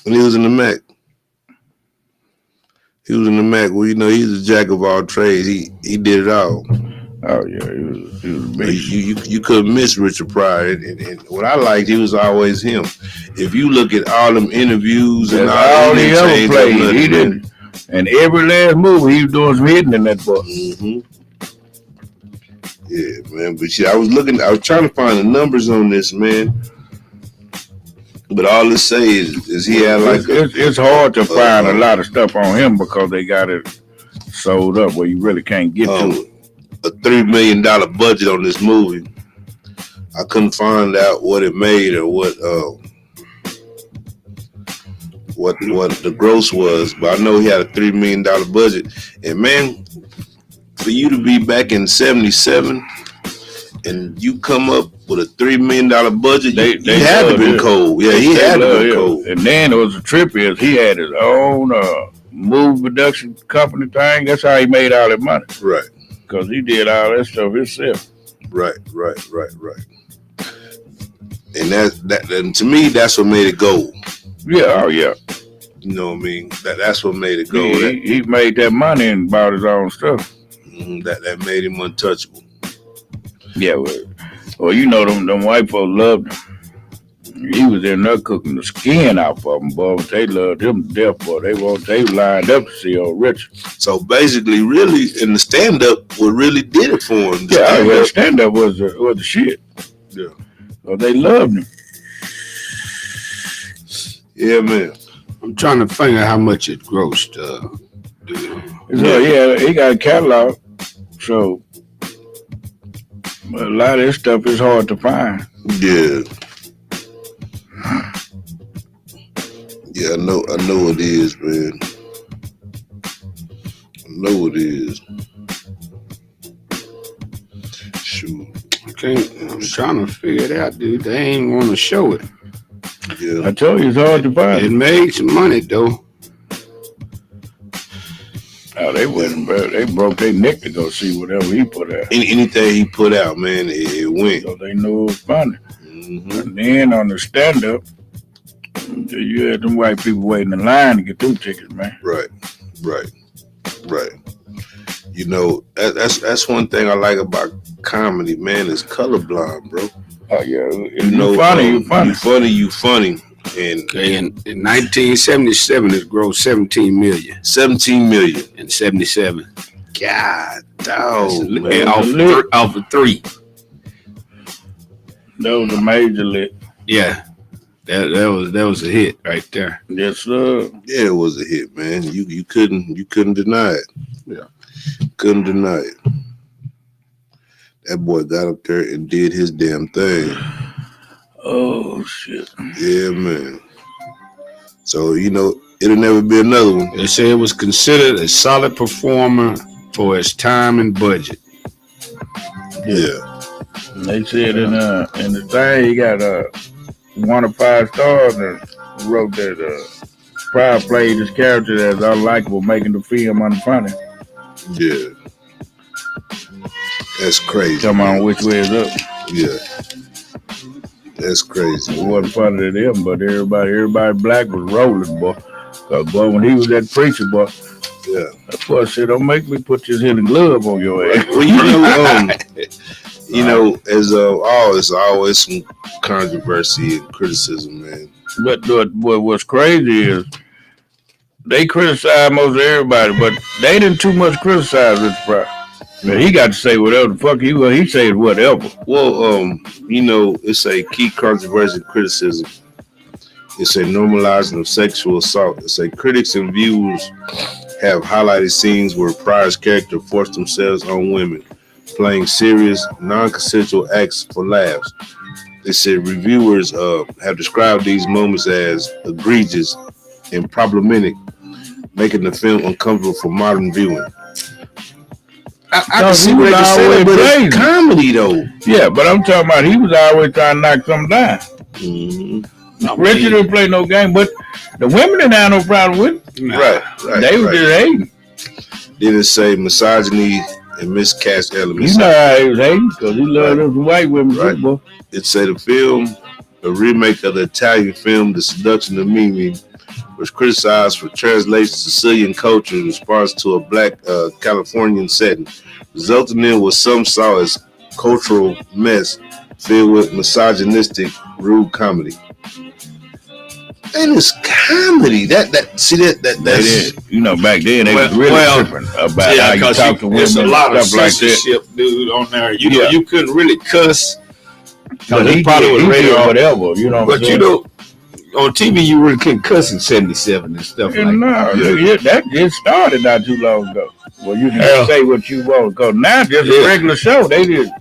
When he was in the Mac. He was in the Mac. Well, you know, he's a jack of all trades. He did it all. Oh yeah, he was a beast. You couldn't miss Richard Pryor. And what I liked, he was always him. If you look at all them interviews and all he ever played, he didn't. And every last movie he was doing some hitting in that book. Mm-hmm. Yeah, man. But I was trying to find the numbers on this, man. But all it say is he had like it's hard to find a lot of stuff on him because they got it sold up where you really can't get to it. A $3 million budget on this movie. I couldn't find out what it made or what the gross was, but I know he had a $3 million budget. And man, for you to be back in '77 and you come up with a $3 million budget, they had to been cold. Yeah, he had to been cold. And then it was a trip is he had his own movie production company thing. That's how he made all that money. Right. Because he did all that stuff himself. Right. And and to me, that's what made it gold. Yeah, oh yeah. You know what I mean? That's what made it gold. He made that money and bought his own stuff. That made him untouchable. Yeah, well, you know them white folks loved him. He was in there cooking the skin out for them, boy. They loved him to death, boy. They lined up to see old Richard. So basically, really, in the stand-up, what really did it for him? The stand-up was the shit. Yeah. So they loved him. Yeah, man. I'm trying to find out how much it grossed. Yeah, he got a catalog. So a lot of this stuff is hard to find. Yeah. Yeah, I know it is, man. I know it is. Shoot. I'm trying to figure it out, dude. They ain't want to show it. Yeah. I told you it's hard to find. It made some money, though. Oh, they broke their neck to go see whatever he put out. Anything he put out, man, it went. So they knew it was funny. Mm-hmm. And then on the stand-up, you had them white people waiting in line to get them tickets, man. Right. You know, that's one thing I like about comedy, man, is colorblind, bro. Oh yeah, you funny. You funny. And in 1977, it grossed 17 million. 17 million in 77. God, dog, man. Off of 3. That was a major lit. Yeah. That was a hit right there. Yes, sir. Yeah, it was a hit, man. You couldn't deny it. Yeah. Couldn't deny it. That boy got up there and did his damn thing. Oh shit. Yeah, man. So, you know, it'll never be another one. They say it was considered a solid performer for its time and budget. Yeah. They said in the thing he got 1 of 5 stars and wrote that Pryor played his character as unlikable, making the film unfunny. Yeah. That's crazy. Come on, which way is up? Yeah. That's crazy. It wasn't funny to them, but everybody black was rolling, boy. Cause boy, when he was that preacher, boy, yeah, that boy said, "Don't make me put this hidden glove on your ass." Well, you know, as always some controversy and criticism, man. But what's crazy is they criticize most of everybody, but they didn't too much criticize Richard Pryor. Man, he got to say whatever the fuck he said whatever. Well, you know, it's a key controversy criticism. It's a normalizing of sexual assault. It's a critics and viewers have highlighted scenes where Pryor's character forced themselves on women, playing serious, non-consensual acts for laughs. They said reviewers have described these moments as egregious and problematic, making the film uncomfortable for modern viewing. I can see what they say, but it's comedy though. Yeah, but I'm talking about he was always trying to knock something down. Mm-hmm. Richard didn't play no game, but the women didn't have no problem with it. Right. They were just hating. Then it say misogyny and miscast elements. You know how he was hating because he loved those white women too, boy. It said the film, a remake of the Italian film The Seduction of Mimi, was criticized for translating Sicilian culture in response to a black Californian setting, resulting in what some saw as cultural mess filled with misogynistic, rude comedy. And it's comedy. That's you know, back then they was really tripping about how you talk to women. There's a lot of stuff like that. censorship, dude, on there. You know, you couldn't really cuss. But he probably was radio or whatever, you know. But you know, on TV you really couldn't cuss in '77 and stuff like that. That just started not too long ago. Well, you can say what you want because now just a regular show. They just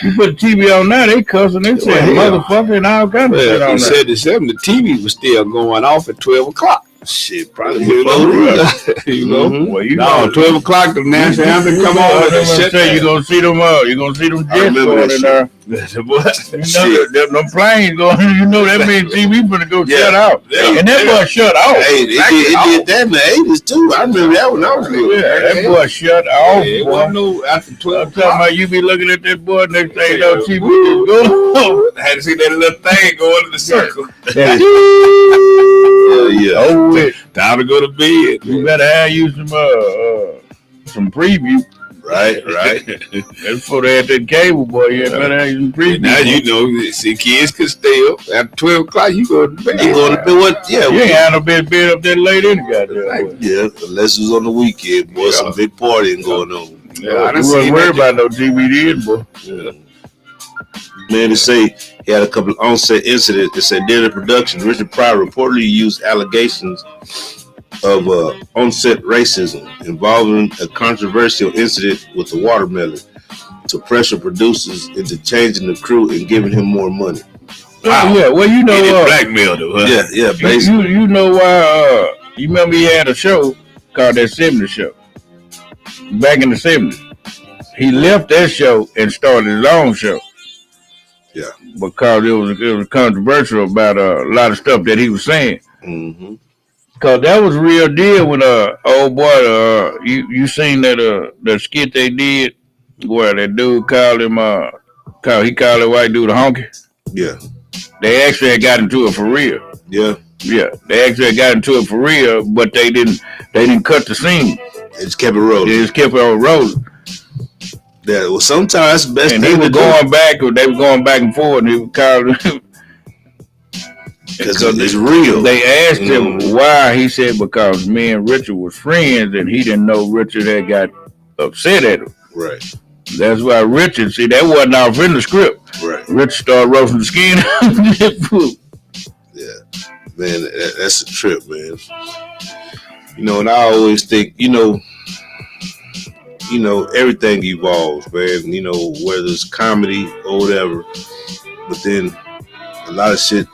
you put the TV on now, they cussing, they saying motherfucker and all kinds of shit on there. In '77, the TV was still going off at 12 o'clock. Shit, probably you know. Mm-hmm. Well, 12 o'clock the national anthem come on. You're gonna see them jets going in there. You know them planes going. You know that means TV gonna go shut off, and that boy shut off. Hey, it did that in the '80s too. I remember that when I was little. Yeah, that boy shut off. It wasn't no after 12. I'm talking about you be looking at that boy next thing you know TV just go. I had to see that little thing going in the circle. Oh, time to go to bed. You better have you some preview. Right. That's before they had that cable, boy. You better have you some preview. Now you know, see, kids can stay up after 12 o'clock. You go to bed. You going to bed? What? Yeah, you ain't had no bed up that late in the goddamn. Yeah, unless it was on the weekend, boy. Some big partying going on. Yeah, I wasn't worried about no DVDs, boy. Yeah. Man, they say he had a couple of on-set incidents. They said during the production, Richard Pryor reportedly used allegations of on-set racism involving a controversial incident with the watermelon to pressure producers into changing the crew and giving him more money. Wow. Yeah, well, you know, blackmail though. Huh? Yeah, basically. You know why? You remember he had a show called that '70s show back in the '70s. He left that show and started his own show. Yeah, because it was controversial about a lot of stuff that he was saying. Mm-hmm. Cause that was a real deal when old boy you seen that skit they did where that dude called him he called that white dude a honky. Yeah, they actually had got into it for real. Yeah, they actually had got into it for real, but they didn't cut the scene. They just kept it rolling. They just kept it on rolling. Yeah, well, sometimes the best. And they were going back, or they were going back and forth, and he would call because it's real. They asked him why. He said because me and Richard was friends, and he didn't know Richard had got upset at him. Right. That's why Richard. See, that wasn't off in the script. Right. Richard started roasting the skin. Yeah, man, that's a trip, man. You know, and I always think, you know, everything evolves, man. You know, whether it's comedy or whatever, but then a lot of shit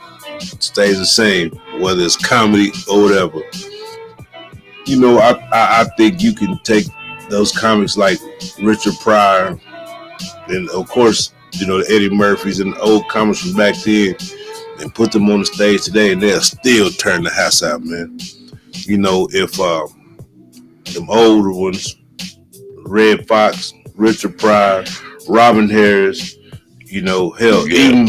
stays the same, whether it's comedy or whatever. You know, I think you can take those comics like Richard Pryor and, of course, you know, the Eddie Murphys and the old comics from back then and put them on the stage today, and they'll still turn the house out, man. You know, if them older ones, Red Fox, Richard Pryor, Robin Harris, you know, hell, even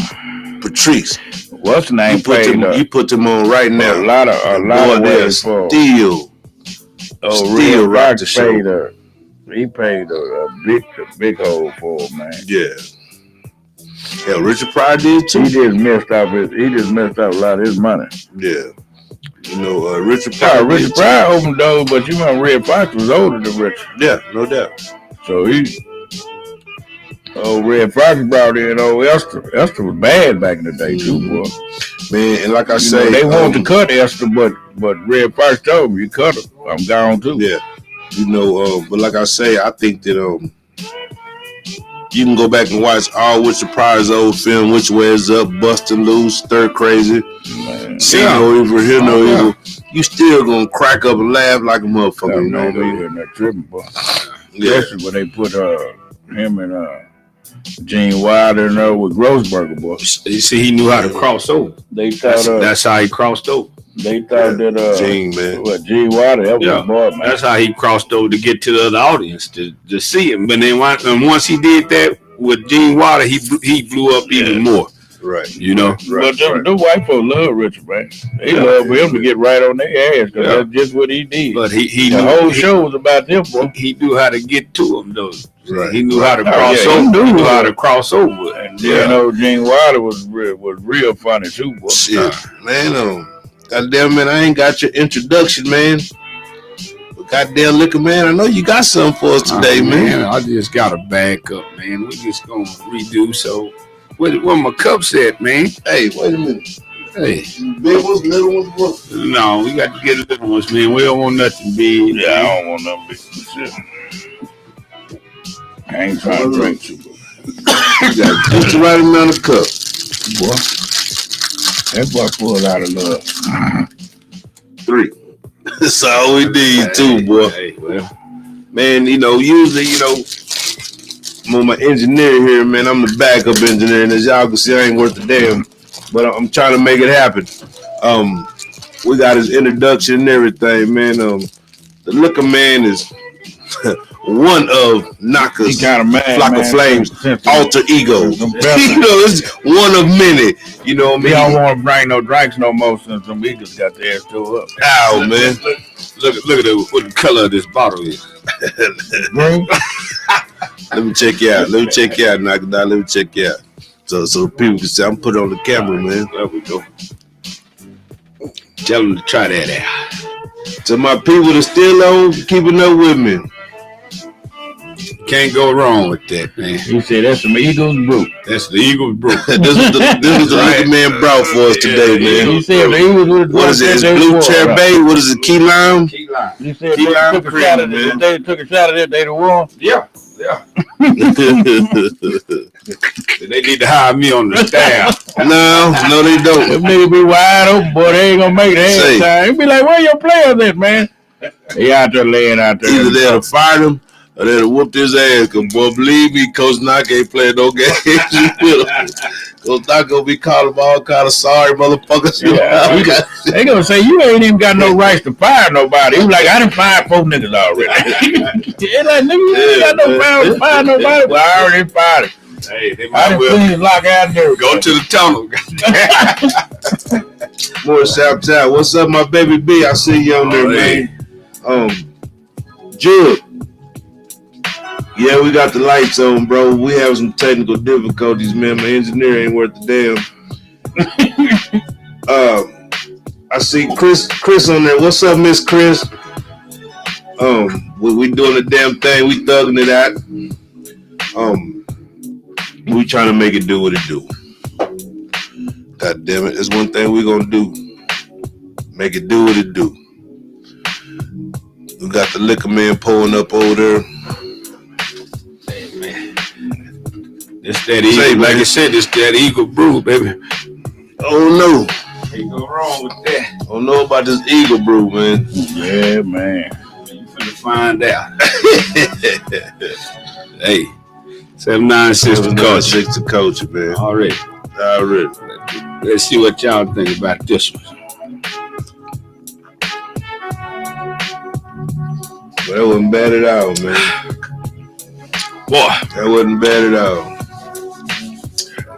Patrice. What's the name? You put them on right now. A lot of ways for still rock the show. He paid a big hole for him, man. Yeah. Hell, Richard Pryor did too. He just messed up a lot of his money. Yeah. You know, Richard Pryor. Richard Pryor opened doors, but you remember Red Fox was older than Richard. Yeah, no doubt. So Red Fox brought in old Esther. Esther was bad back in the day too, boy. man. And like I You say, know, they want to cut Esther, but Red first told me, you cut her, I'm gone too. Yeah, you know, but like I say, I think that you can go back and watch all Which Surprise old film, Which Way Is Up, Bustin' Loose, Stir Crazy, See No Evil, Hear No Evil. You still gonna crack up and laugh like a motherfucker. You know what I mean? That tripping, boy. Especially when they put him and Gene Wilder in there with Grossberger, boy. You see, he knew how to cross over. They thought that's how he crossed over. They thought that Gene, man. Gene Wilder, that was boy, man. That's how he crossed over to get to the other audience to see him. But then once he did that with Gene Wilder, he blew up even more. Right. You know. Right. But the white folks love Richard, man. They love him to get right on their ass because that's just what he did. But he the whole show was about them, boy. He knew how to get to him, though. Right. He knew how to cross over. He knew how to cross over. And you know, Gene Wilder was real funny too, boy. Shit, man. Goddamn, man, I ain't got your introduction, man. But goddamn, Liquor Man, I know you got something for us today, man. I just got a back up, man. We just gonna redo. So, where my cups at, man? Hey, wait a minute. Hey, big ones, little ones, bro. No, we got to get the little ones, man. We don't want nothing big. Yeah, I don't want nothing big. Shit. I ain't trying to drink too much. You got just the right amount of cups, boy. That boy pulled out of love. 3. That's all we need, too, boy. Hey, well, man, usually, I'm on my engineer here, man. I'm the backup engineer, and as y'all can see, I ain't worth a damn. But I'm trying to make it happen. We got his introduction and everything, man. The Liquor Man is one of Knocker's Flock of Flames alter ego. It's one of many. You know what I mean? We don't want to bring no drinks no more since them Eagles got their ass tore up. Ow, man. Look at what the color of this bottle is. Green. Let me check you out. Knock it down. Let me check you out. So people can say I'm put on the camera, man. There we go. Tell them to try that out. To my people that still on keeping up with me. Can't go wrong with that, man. He said that's some Eagles brew. That's the Eagles brew. this was the Liquor Man brought for us today, man. He said the Eagles was what is it? It's blue cherry bay. What is it? Key lime. He said they took a shot at it. They took a shot at it. They won. Yeah. They need to hire me on the staff. No, they don't. Them niggas be wide open, boy. They ain't gonna make it half time. They be like, where your players at, man? They out there laying out there. Either they'll fire him or they'll whoop his ass. Cause boy, believe me, Coach Knock ain't playing no games with him. Coach Knock gonna be calling them all kind of sorry motherfuckers. Yeah, they gonna say you ain't even got no rights to fire nobody. He was like, I done fired 4 niggas already. They like, nigga, you ain't got no power to fire nobody. Well, I already fired him. Hey, they I done clean lock out there. Go to the tunnel. More shout out. What's up, my baby B? I see you on there, man. Jude. Yeah, we got the lights on, bro. We have some technical difficulties, man. My engineer ain't worth a damn. I see Chris on there. What's up, Miss Chris? We doing the damn thing. We thugging it out. We trying to make it do what it do. God damn it. There's one thing we gonna do. Make it do what it do. We got the Liquor Man pulling up over there. Hey, man. It's that Eagle. Like I said, it's that Eagle brew, baby. Oh, no. Can't go wrong with that. I don't know about this Eagle brew, man. Yeah, man. You finna find out. Hey, 796 to coach. 796 to coach, man. Already. Let's see what y'all think about this one. Well, that wasn't bad at all, man. Boy, that wasn't bad at all.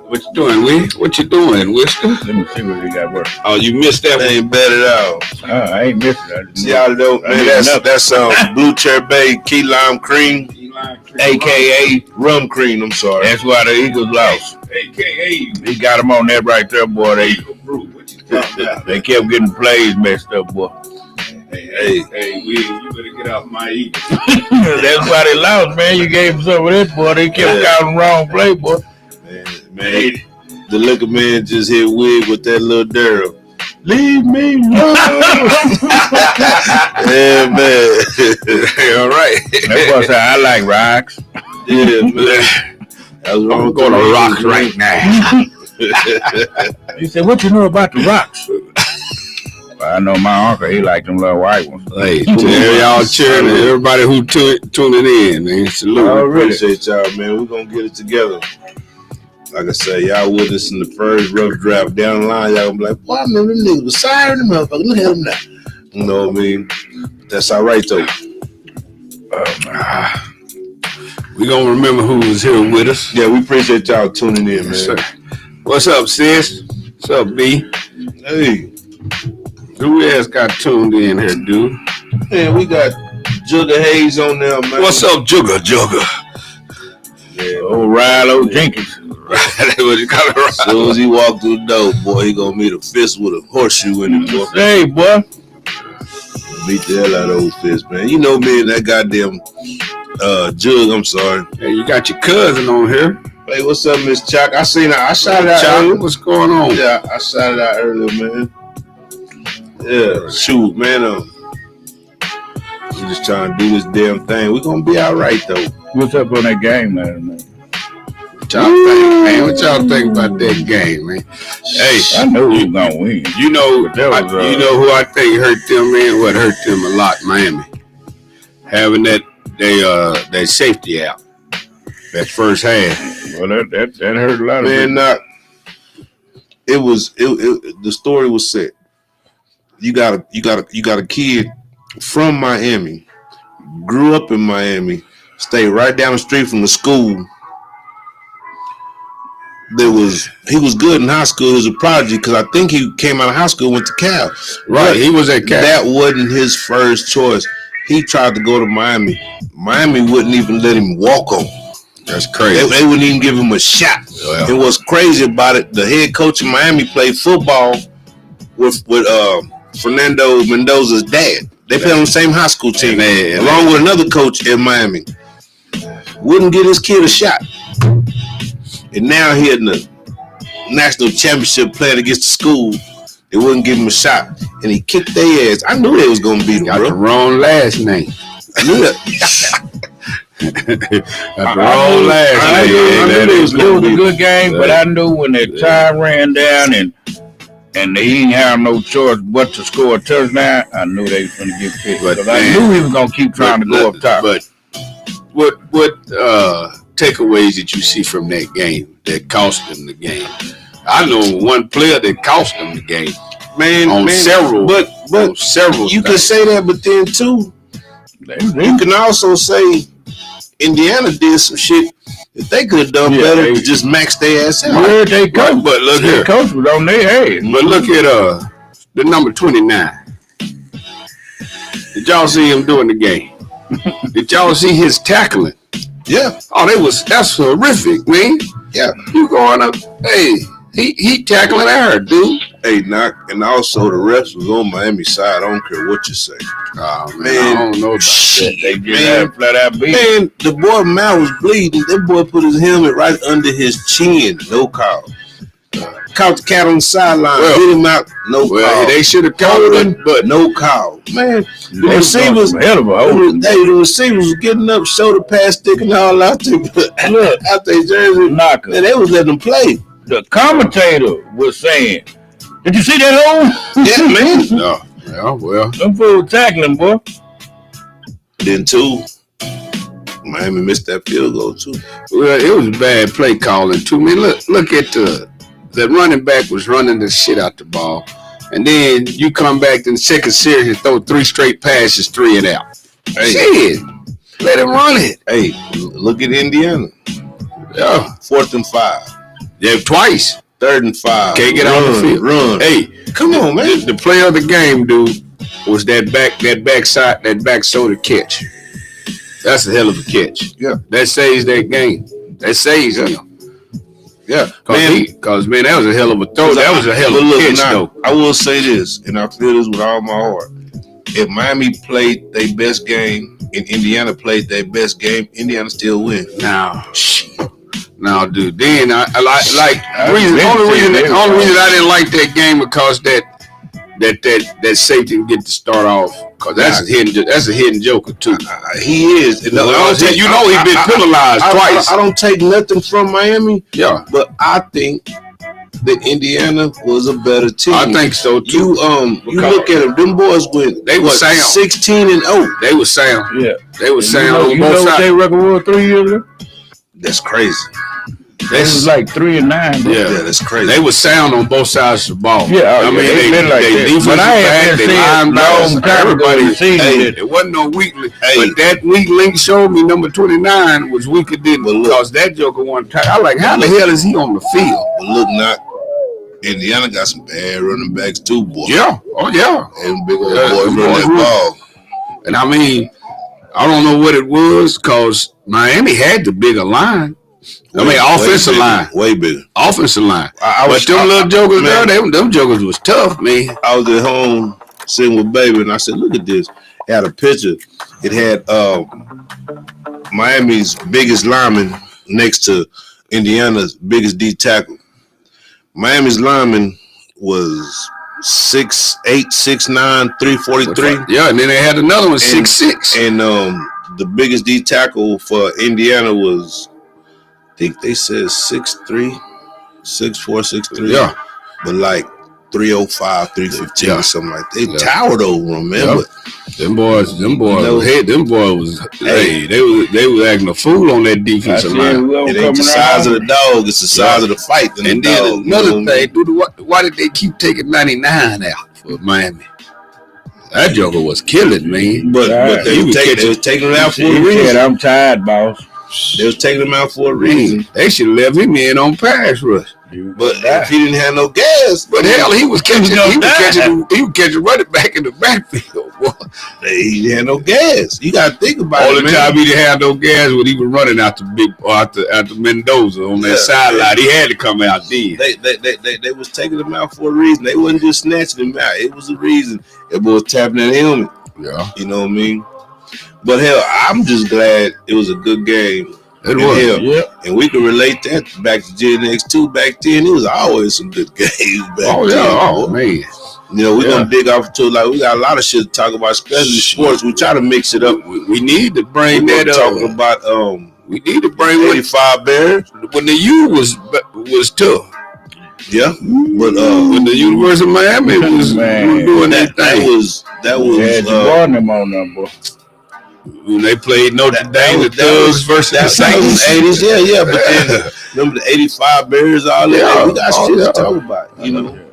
What you doing, Will? What you doing, Whisker? Let me see what we got working. Oh, you missed that one. Ain't bad at all. I ain't missed it. See how don't, man. That's blue cherry bay, key lime cream, aka rum cream. I'm sorry. That's why the Eagles lost. AKA, he got them on that right there, boy. They kept getting plays messed up, boy. Hey, Will, you better get off my Eagles. That's why they lost, man. You gave them some of that, boy. They kept counting wrong play, boy. Man, the liquor man just hit wig with that little Daryl. Leave me alone. Yeah, man. All right. That's why I say I like rocks. Yeah, man. I'm I'm going to rock right now. He said, "What you know about the rocks?" Well, I know my uncle. He liked them little white ones. Hey, to y'all cheering and everybody who tuning in, man. Salute. I appreciate y'all, man. We're gonna get it together. Like I say, y'all with us in the first rough draft. Down the line, y'all gonna be like, "Boy, I remember them niggas was siren the motherfucker. Look at them now." You know what I mean? That's all right though. We gonna remember who was here with us. Yeah, we appreciate y'all tuning in, man. Sir. What's up, sis? What's up, B? Hey, Who else got tuned in here, dude? man, we got Jugger Hayes on there, man. What's up, Jugger? Yeah, Old Rilo Jenkins. That's what you call it, as soon as he walked through the door, boy, he gonna meet a fist with a horseshoe in it, boy. Hey, boy. Beat the hell out of old fist, man. You know me and that goddamn Jug, I'm sorry. Hey, you got your cousin on here. Hey, what's up, Miss Chuck? I seen her. I shot it out Chuck, earlier. what's going on? Yeah, I shot it out earlier, man. Yeah, shoot, man. We just trying to do this damn thing. We gonna be all right though. What's up on that game last night? What y'all think, man? What y'all think about that game, man? Hey, I knew we was gonna win. you know, But that was, you know who I think hurt them, man? What hurt them a lot, Miami, having that safety out that first half. Well, that hurt a lot of Man, people. the story was set. You got a kid from Miami, grew up in Miami, stayed right down the street from the school. He was good in high school. He was a prodigy because I think he came out of high school, went to Cal. Right, But he was at Cal. that wasn't his first choice. He tried to go to Miami. Miami wouldn't even let him walk on. That's crazy. They wouldn't even give him a shot. Well. And what's crazy about it, the head coach in Miami played football with Fernando Mendoza's dad. They played on the same high school team, along with another coach in Miami. Wouldn't get his kid a shot. And now he in the national championship playing against the school. They wouldn't give him a shot. And he kicked their ass. I knew they was going to beat him, Got bro. the wrong last name. I knew that. Got the wrong last I name. knew it was a good game, but I knew when the time ran down and they didn't have no choice but to score a touchdown, I knew they was going to get picked. But Because I knew he was going to keep trying to go up top. But what takeaways did you see from that game that cost them the game? I know one player that cost them the game. Man, Several. But you can say that, but then too, you can also say Indiana did some shit that they could have done better to just max their ass out. Where they coach? Right, but look here. Coach was on their head. But look at the number 29. Did y'all see him doing the game? Did y'all see his tackling? Yeah. Oh, that's horrific, man. Yeah. You going up? Hey, he tackling her, dude. Hey, and also the refs was on Miami's side. I don't care what you say. Oh man, Man, I don't know about shit, They just had flat out beat. Man, the boy mouth was bleeding. That boy put his helmet right under his chin. No call. Caught the cat on the sideline. Hit him out. No call. They should have called him, but no call. Man, the receivers, hell of a hold. the receivers was getting up, shoulder pass, sticking all out there. Out their jersey. Knocker. And they was letting them play. The commentator was saying, "Did you see that hole?" Yeah, man. no. Yeah, well, Them fools tackling, boy. Then too, Miami missed that field goal too. Well, it was bad play calling too. Man, look at the running back was running the shit out the ball, and then you come back in the second series and throw 3 straight passes, 3 and out. Hey. Shit, let him run it. Hey, look at Indiana. Yeah, 4th and 5. yeah, twice. 3rd and 5. Can't get out the field. Run. Hey, Come on, man. The player of the game, dude, was that back shoulder catch. That's a hell of a catch. Yeah. That saves that game. That saves him. Yeah. Because man, that was a hell of a throw. That was a hell of a catch, though. I will say this, and I feel this with all my heart. If Miami played their best game and Indiana played their best game, Indiana still win. Now, Now, dude, then I the only reason I didn't like that game because that safety didn't get to start off because that's a hidden joker too. He is. And he's been penalized twice. I don't take nothing from Miami. Yeah, but I think that Indiana was a better team. I think so too. You look at them boys they were sound 16-0. They were sound. Yeah, they were sound. You know what their record was 3 years ago? That's crazy. It was like 3-9. Bro. Yeah, that's crazy. They were sound on both sides of the ball. Yeah, I mean they been like that. But I ain't been seeing long time everybody seen it wasn't no weak link. But that weak link showed me number 29 was weaker than because that joker one time. I like how the hell is he on the field? But look, not Indiana got some bad running backs too, boy. Yeah, oh yeah, and big old boys running that ball. And I mean, I don't know what it was because Miami had the bigger line. Offensive line. Way bigger. Offensive line. But them little jokers there, them jokers was tough, man. I was at home sitting with baby and I said, look at this. It had a picture. It had Miami's biggest lineman next to Indiana's biggest D tackle. Miami's lineman was 6'8", 6'9", 343. Yeah, and then they had another one, 6'6". And the biggest D tackle for Indiana was, I think they said 6'3", 6'4", 6'3". Yeah. But like 305, 315 or something like that. They towered over them, man. Yeah. But them boys was they was acting a fool on that defensive line. It ain't the size of the dog, it's the size of the fight. And then another thing, why did they keep taking 99 out for Miami? That joker was killing, man. But they was taking him out for a reason. I'm tired, boss. They was taking him out for a reason. They should have left him in on pass rush. But if he didn't have no gas, but hell, he was catching running back in the backfield. Boy. He didn't have no gas. You got to think about it. All the time he didn't have no gas when he was running out the Mendoza on that sideline. He had to come out then. They was taking him out for a reason. They wasn't just snatching him out. It was a reason. It was tapping that helmet. Yeah, you know what I mean. But hell, I'm just glad it was a good game. It was, yeah. And we can relate that back to Gen X2. Back then, it was always some good games back then. Oh, man. You know, we're going to dig off to, like, we got a lot of shit to talk about, especially sports. We try to mix it up. We need to bring that up. Talking about, we need to bring 85 Bears. When the U was tough. Yeah. But when the University of Miami was doing that thing. That was had you warned them on them, boy. When they played Notre Dame, the Thugs versus the Saints. 80s, yeah. But then remember the 85 Bears, all that. We got shit to talk about, you know.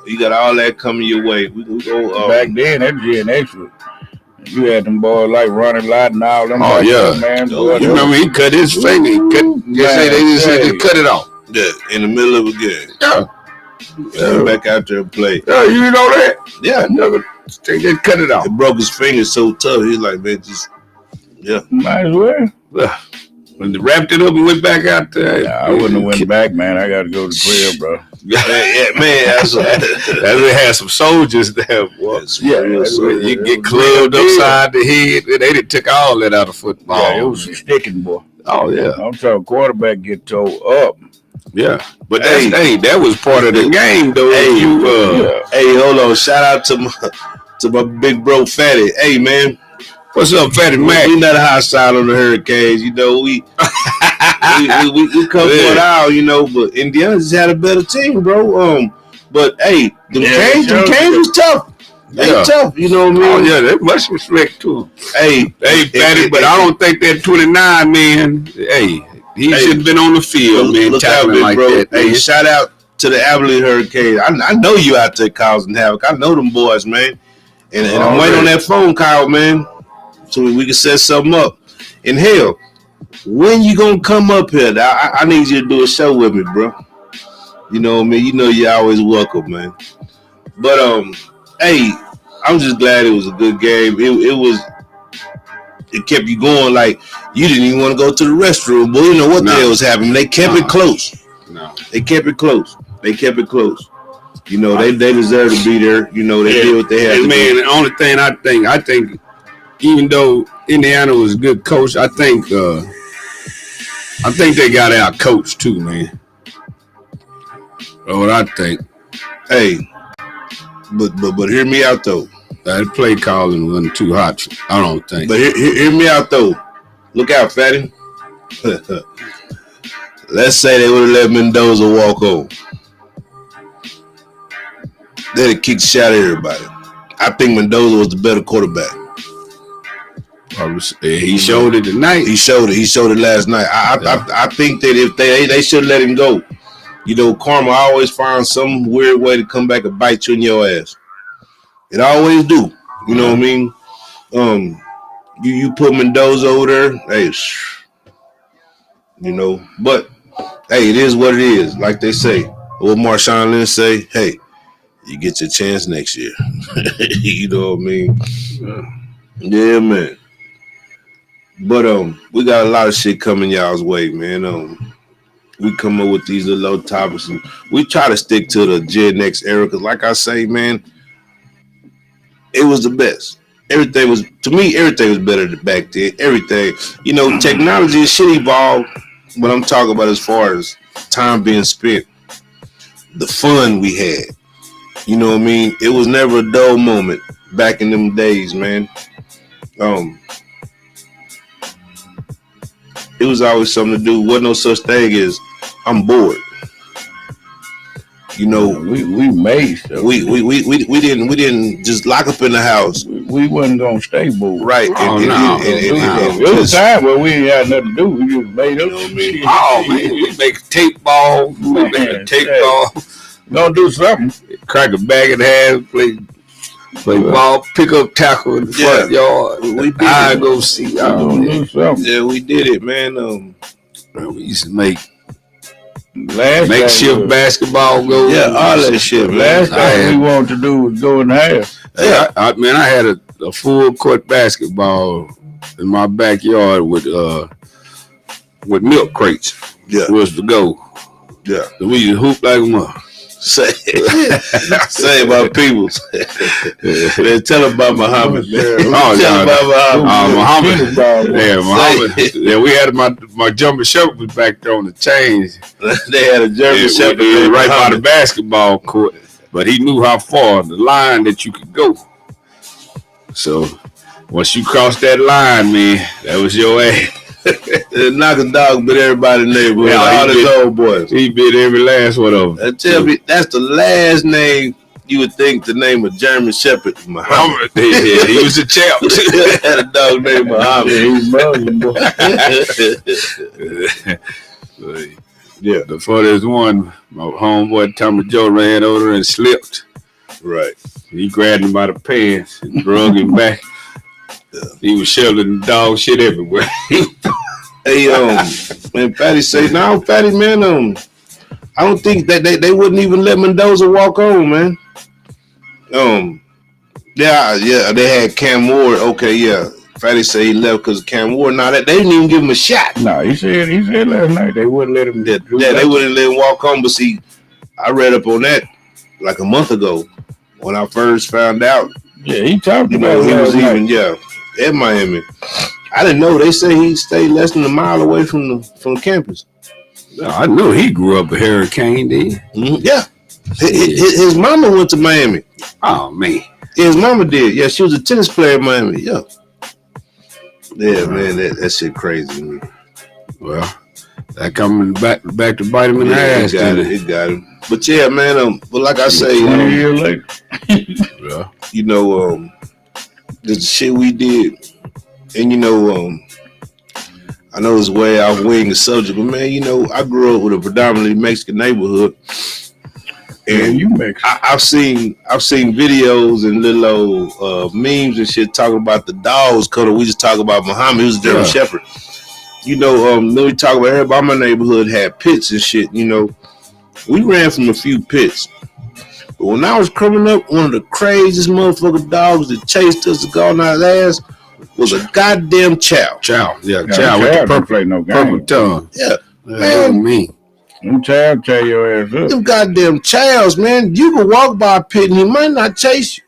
You got all that coming your way. We go back then. That Gen X, you had them boys like running light and all them. Oh yeah, man. You remember he cut his finger. They just said they cut it off. Yeah, in the middle of a game. Yeah. Back out there and play. Yeah, you know that? Yeah, they just cut it off. It broke his finger so tough. He's like, man, just might as well. When they wrapped it up and went back out there, I wouldn't have went back, man. I got to go to the crib, bro. Man, they had some soldiers there, boy. You get clubbed upside the head. They done took all that out of football. Yeah, it was sticking, boy. Oh yeah, I'm talking quarterback get towed up. Yeah, but that was part of the game, though. Hey, hold on! Shout out to my big bro Fatty. Hey, man, what's up, Fatty Mac? We not hostile on the Hurricanes, you know. We come for it all, you know. But Indiana just had a better team, bro. But hey, the Canes was tough. They tough, you know what I mean? Oh yeah, they much respect to him. Hey, Fatty, but I don't think that 29 man. He should have been on the field, man. Look out, like bro. That, hey, shout out to the Abilene Hurricanes. I know you out there causing havoc. I know them boys, man. And I'm waiting on that phone call, man, so we can set something up. And hell, when you gonna come up here? I need you to do a show with me, bro. You know what I mean? You know you're always welcome, man. But hey, I'm just glad it was a good game. It kept you going, like you didn't even want to go to the restroom, but you know what the hell was happening. They kept it close. They kept it close. You know, they deserve to be there. You know, they did what they had to do. Man, the only thing I think, even though Indiana was a good coach, I think I think they got out coached too, man. That's what I think. Hey, but hear me out though. That play calling wasn't too hot. I don't think. But hear me out though. Look out, Fatty. Let's say they would have let Mendoza walk on. They'd have kicked the shot at everybody. I think Mendoza was the better quarterback. He showed it tonight. He showed it. He showed it last night. I think that if they should let him go. You know, karma always finds some weird way to come back and bite you in your ass. It always do. You know what I mean? You put Mendoza over there, hey, you know. But hey, it is what it is. Like they say, what Marshawn Lynch say, hey, you get your chance next year. You know what I mean? Yeah, man. But we got a lot of shit coming y'all's way, man. We come up with these little topics and we try to stick to the Gen X era because, like I say, man, it was the best. Everything was better than back then. Everything, you know, technology and shit evolved, but I'm talking about as far as time being spent, the fun we had. You know what I mean? It was never a dull moment back in them days, man. It was always something to do. Wasn't no such thing as I'm bored. You know, we made stuff. We didn't just lock up in the house. We wasn't gonna stay bored. Right. It was a time where we ain't had nothing to do. We just made up shit. Oh man, we make a tape ball. We make a tape ball. Gonna do something. Crack a bag in half, play ball, pick up tackle in the front yard. We did I go see. Do something. Yeah, we did it, man. We used to make makeshift basketball goals. Yeah, all that shit. Last thing we wanted to do was go in the house. Yeah, I had a full court basketball in my backyard with milk crates. Yeah, was the goal. Yeah, so we used to hoop like a mother. Say about peoples. Man, tell about Muhammad. Muhammad. Yeah, Muhammad. Yeah, we had my German Shepherd was back there on the chains. They had a German Shepherd right by the basketball court, but he knew how far the line that you could go. So once you crossed that line, man, that was your ass. Knock a dog bit everybody in the neighborhood. Yeah, all his old boys. He bit every last one of them. Tell me, that's the last name you would think the name of German Shepherd, Muhammad. Yeah, he was a champ. Had a dog named Muhammad. He was Muslim, boy. Yeah. The funniest one, my homeboy Tommy Joe ran over and slipped. Right. He grabbed him by the pants and drug him back. He was shoveling dog shit everywhere. Hey, man, Fatty say, no, Fatty, man, I don't think that they wouldn't even let Mendoza walk on, man. Yeah, they had Cam Ward. Okay, yeah. Fatty say he left because of Cam Ward. Now, they didn't even give him a shot. No, he said last night they wouldn't let him. They wouldn't let him walk on. But see, I read up on that like a month ago when I first found out. Yeah, he talked about he was night. even at Miami. I didn't know. They say he stayed less than a mile away from the campus. I knew he grew up a Hurricane, did he? Mm-hmm. Yeah. His mama went to Miami. Oh, man. Yeah, his mama did. Yeah, she was a tennis player in Miami. Yeah. Yeah, man, that shit crazy, man. Well, that coming back to bite him in the ass. It got him. But yeah, man, but like I say, 20 years later. Yeah. You know, the shit we did, and you know, I know it's way off wing the subject, but man, you know, I grew up with a predominantly Mexican neighborhood, and I've seen videos and little memes and shit talking about the dogs coming. We just talk about Muhammad, he was a German Shepherd. You know, then we talk about everybody in my neighborhood had pits and shit. You know, we ran from a few pits. But when I was coming up, one of the craziest motherfucking dogs that chased us to go on our ass was a goddamn chow. Chow with the purple tongue. Yeah, man. Me. Them chow tear your ass up. Them goddamn chows, man. You can walk by a pit and he might not chase you.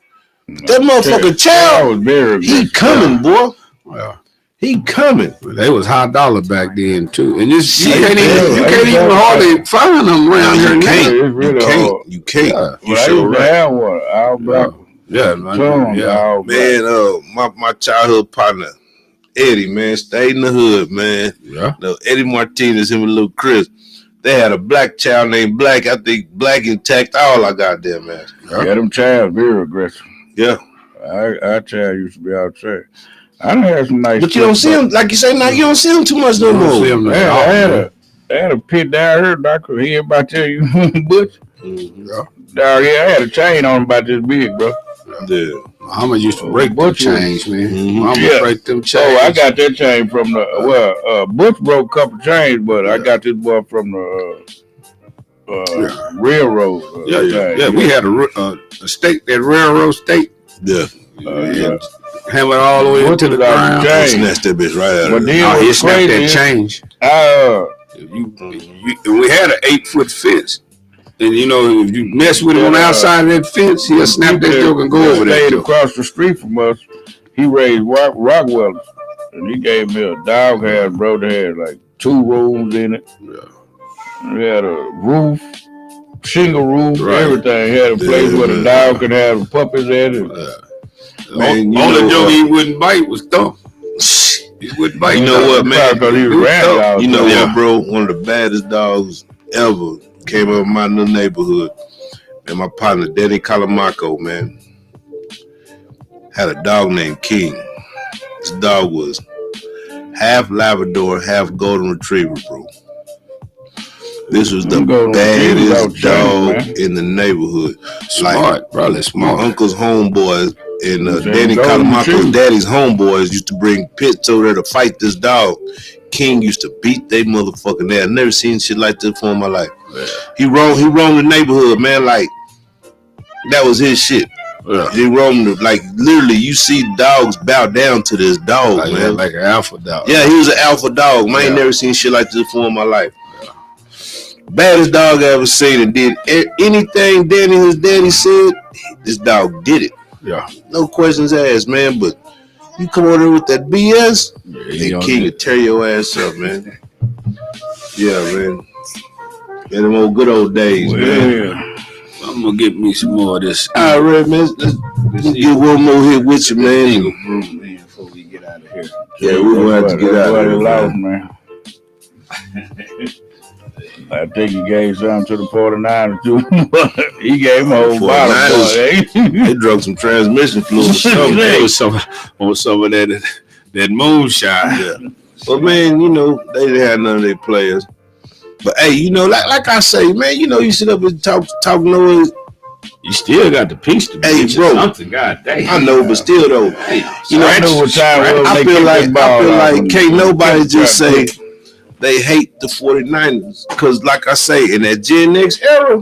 That motherfucking chow, was very he coming, boy. Well, He coming. They was high dollar back then too, and just you Shit, can't man. even hardly find them around here You now. can't. It's really hard. You can't. Yeah. You But I sure used to right. have one, all black. Yeah, man. Tons, Yeah. all black. Man, my childhood partner, Eddie, man, stayed in the hood, man. Yeah. Eddie Martinez, him and Little Chris. They had a black child named Black. I think Black intact all I got there, man. Yeah, them childs very aggressive. Yeah. Our child used to be outside. I done had some nice. But you don't see him, like you say now, you don't see him too much no You don't more. see 'em I at all, man. had a pit down here, I could hear about tell you, Butch. Mhm. Down here, I had a chain on about this big, bro. Yeah. Muhammad used to break them Butch was- chains, man. Mhm. Muhammad Yeah. break them chains. Oh, I got that chain from the Butch broke a couple chains, but I got this boy from the railroad. Yeah. We had a state, that railroad state, Yeah. Yeah. hammered all the way Butch into the was out ground. the chain. Snatched that bitch right out But of then there. Oh, he what's snapped crazy that is, change. I We had an 8-foot fence. And you know, if you mess with him on the outside of that fence, he'll snap that joke and go over that stayed joke. across the street from us. He raised Rockwellers, and he gave me a dog house, bro. They had like 2 rooms in it. We had a roof, shingle roof, Right. everything. Had a place where the dog could have puppies at it. Man, you Only know joke what? he wouldn't bite was thump. He wouldn't bite. You know what, man? Because he was ran dogs. You know Yeah. what, bro? One of the baddest dogs ever came up in my little neighborhood. And my partner, Danny Calamaco, man, had a dog named King. This dog was half Labrador, half Golden Retriever, bro. This was the Golden Retrievers baddest out dog there, man. in the neighborhood. Smart, probably My smart. uncle's homeboys and Same Danny Golden Calamaco's Retriever. daddy's homeboys used to bring pits over there to fight this dog. King used to beat they motherfucking ass. Never seen shit like this before in my life. He roamed the neighborhood, man, like that was his shit. Yeah. He roamed like literally you see dogs bow down to this dog, Like, man. like an alpha dog. Yeah, he was an alpha dog. Man, I ain't Yeah. never seen shit like this before in my life. Baddest dog I ever seen, and did anything Danny his daddy said, this dog did it. Yeah. No questions asked, man. But you come over there with that BS, He and on King it. will tear your ass up, man. Yeah, man. Yeah, them old good old days, man. Yeah. I'm gonna get me some more of this. All right, man. Let's get one more hit with you, man. Eagle brew, man, before we get out of here. Yeah, we're gonna have to get out of here, lost, man. man. I think he gave some to the 49ers too. He gave him a whole 49ers. bottle. They drunk some transmission fluid or something. It was some of that moonshine. Yeah. But man, you know, they didn't have none of their players. But hey, you know, like I say, man, you know, you sit up and talk noise. You still got the piece to Hey, get you bro. something. God damn. I know, but still though, Hey, you know, I knew what time it was. I They feel kicked like that ball out. can't nobody just say Right. they hate the 49ers. Cause like I say, in that Gen X era,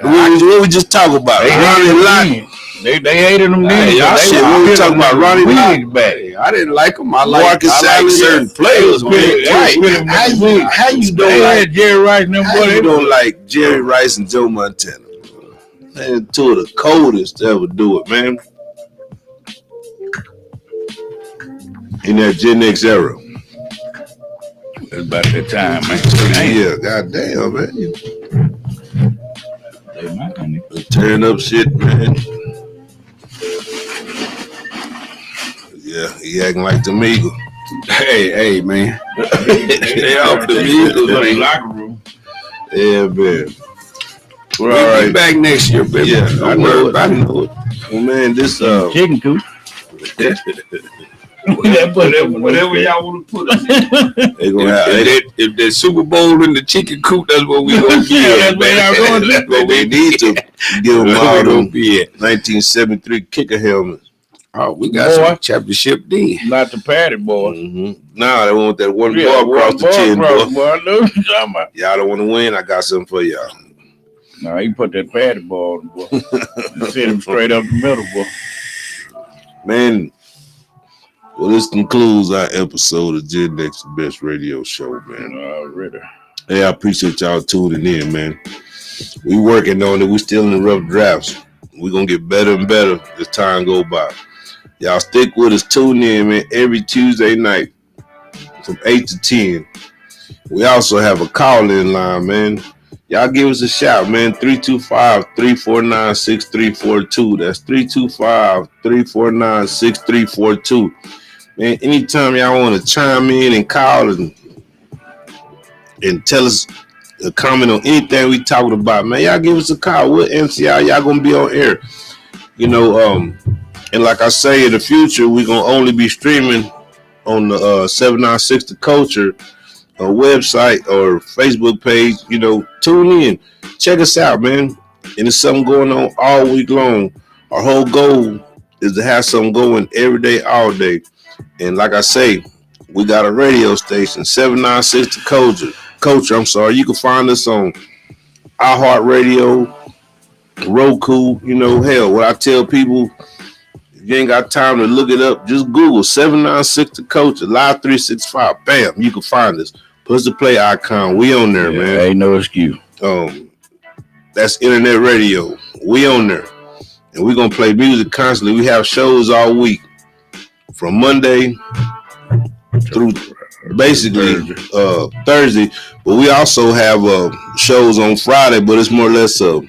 what we just talk about? They Ronnie hated Lott. them. They hated them then. Hey, y'all They shit, was what we pissed talking about? on Ronnie them Lott? wigs back. I didn't like them. I like Marcus Allen, certain players. They Right. was pissed How you They don't like had Jerry Rice and them how boys. you don't like Jerry Rice and Joe Montana? Man, two of the coldest to ever do it, man. In that Gen X era. It's about that time, man. Yeah, goddamn, man. Hey, man. Tearing up shit, man. Yeah, he acting like the Eagle. Hey, man. Stay off the Eagles, man. Locker room. Yeah, man. We'll All be right. back next year, baby. Yeah, Don't worry about it. Well, man, this Chicken coop. Whatever y'all want to put us in. they gonna have If the Super Bowl in the chicken coop, that's what we gonna be Yeah, at, that's where y'all going to. That's what they we need to give them That's all where we gonna them be at. 1973 kicker helmets. Oh, we got Boy. some championship then. Not the patty boy. Nah, they want that one Yeah, bar across the one chin, bar, boy. boy. I know what you're talking about. Y'all don't want to win. I got something for y'all. No, he put that patty ball on, boy. Sent him straight up the middle, boy. Man, well, this concludes our episode of Gen X the Best Radio Show, man. Already. Hey, I appreciate y'all tuning in, man. We working on it. We still in the rough drafts. We're going to get better and better as time go by. Y'all stick with us. Tune in, man, every Tuesday night from 8 to 10. We also have a call-in line, man. Y'all give us a shout, man. 325-349-6342. That's 325-349-6342. Man, anytime y'all want to chime in and call and tell us a comment on anything we talking about, man, y'all give us a call. We'll answer y'all gonna be on air. You know, and like I say, in the future, we're gonna only be streaming on the 796 The Culture website or Facebook page. You know, tune in, check us out, man. And there's something going on all week long. Our whole goal is to have something going every day, all day. And like I say, we got a radio station, 796 The Culture. I'm sorry. You can find us on iHeartRadio, Roku. You know, hell, what I tell people, if you ain't got time to look it up, just Google 796 The Culture, Live 365. Bam, you can find us. Push the play icon. We on there, man. Ain't no excuse. That's internet radio. We on there. And we're going to play music constantly. We have shows all week from Monday through basically Thursday. But we also have shows on Friday, but it's more or less a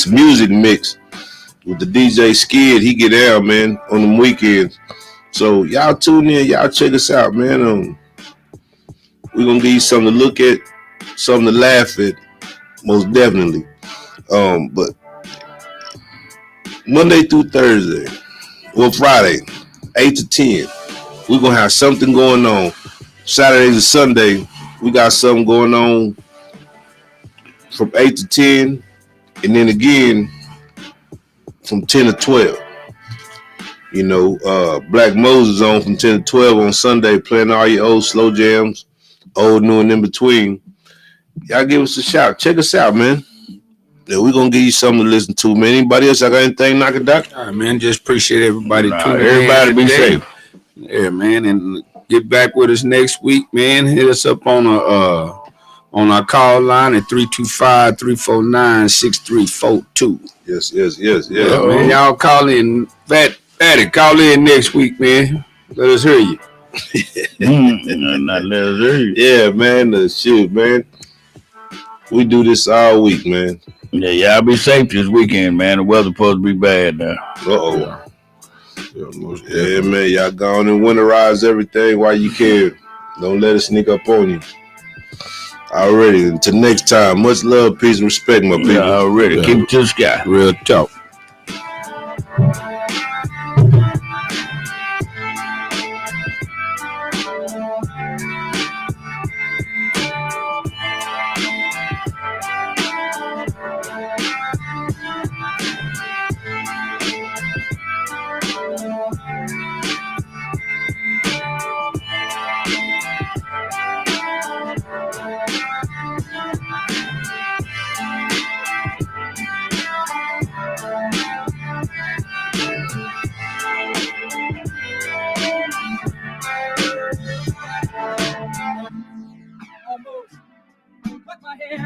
music mix with the DJ Skid. He get out, man, on them weekends. So y'all tune in, y'all check us out, man. We're gonna give you something to look at, something to laugh at, most definitely. But Monday through Thursday, well, Friday, 8 to 10, we're gonna have something going on. Saturday to Sunday, we got something going on from 8 to 10, and then again from 10 to 12. You know, Black Moses on from 10 to 12 on Sunday, playing all your old slow jams, old, new, and in between. Y'all give us a shout. Check us out, man. Yeah, we're going to give you something to listen to, man. Anybody else got anything, knock it down? All right, man. Just appreciate everybody tuning in. Everybody be safe. Yeah, man. And get back with us next week, man. Hit us up on our call line at 325-349-6342. Yes. Man, y'all call in. Fatty, call in next week, man. Let us hear you. Not let us hear you. Yeah, man. Shit, man. We do this all week, man. Yeah, y'all be safe this weekend, man. The weather's supposed to be bad now. Yeah, man. Y'all go on and winterize everything while you can. Don't let it sneak up on you. Already. Until next time, much love, peace, and respect, my people. Already. Yeah. Keep it to the sky. Real talk. Almost put my hair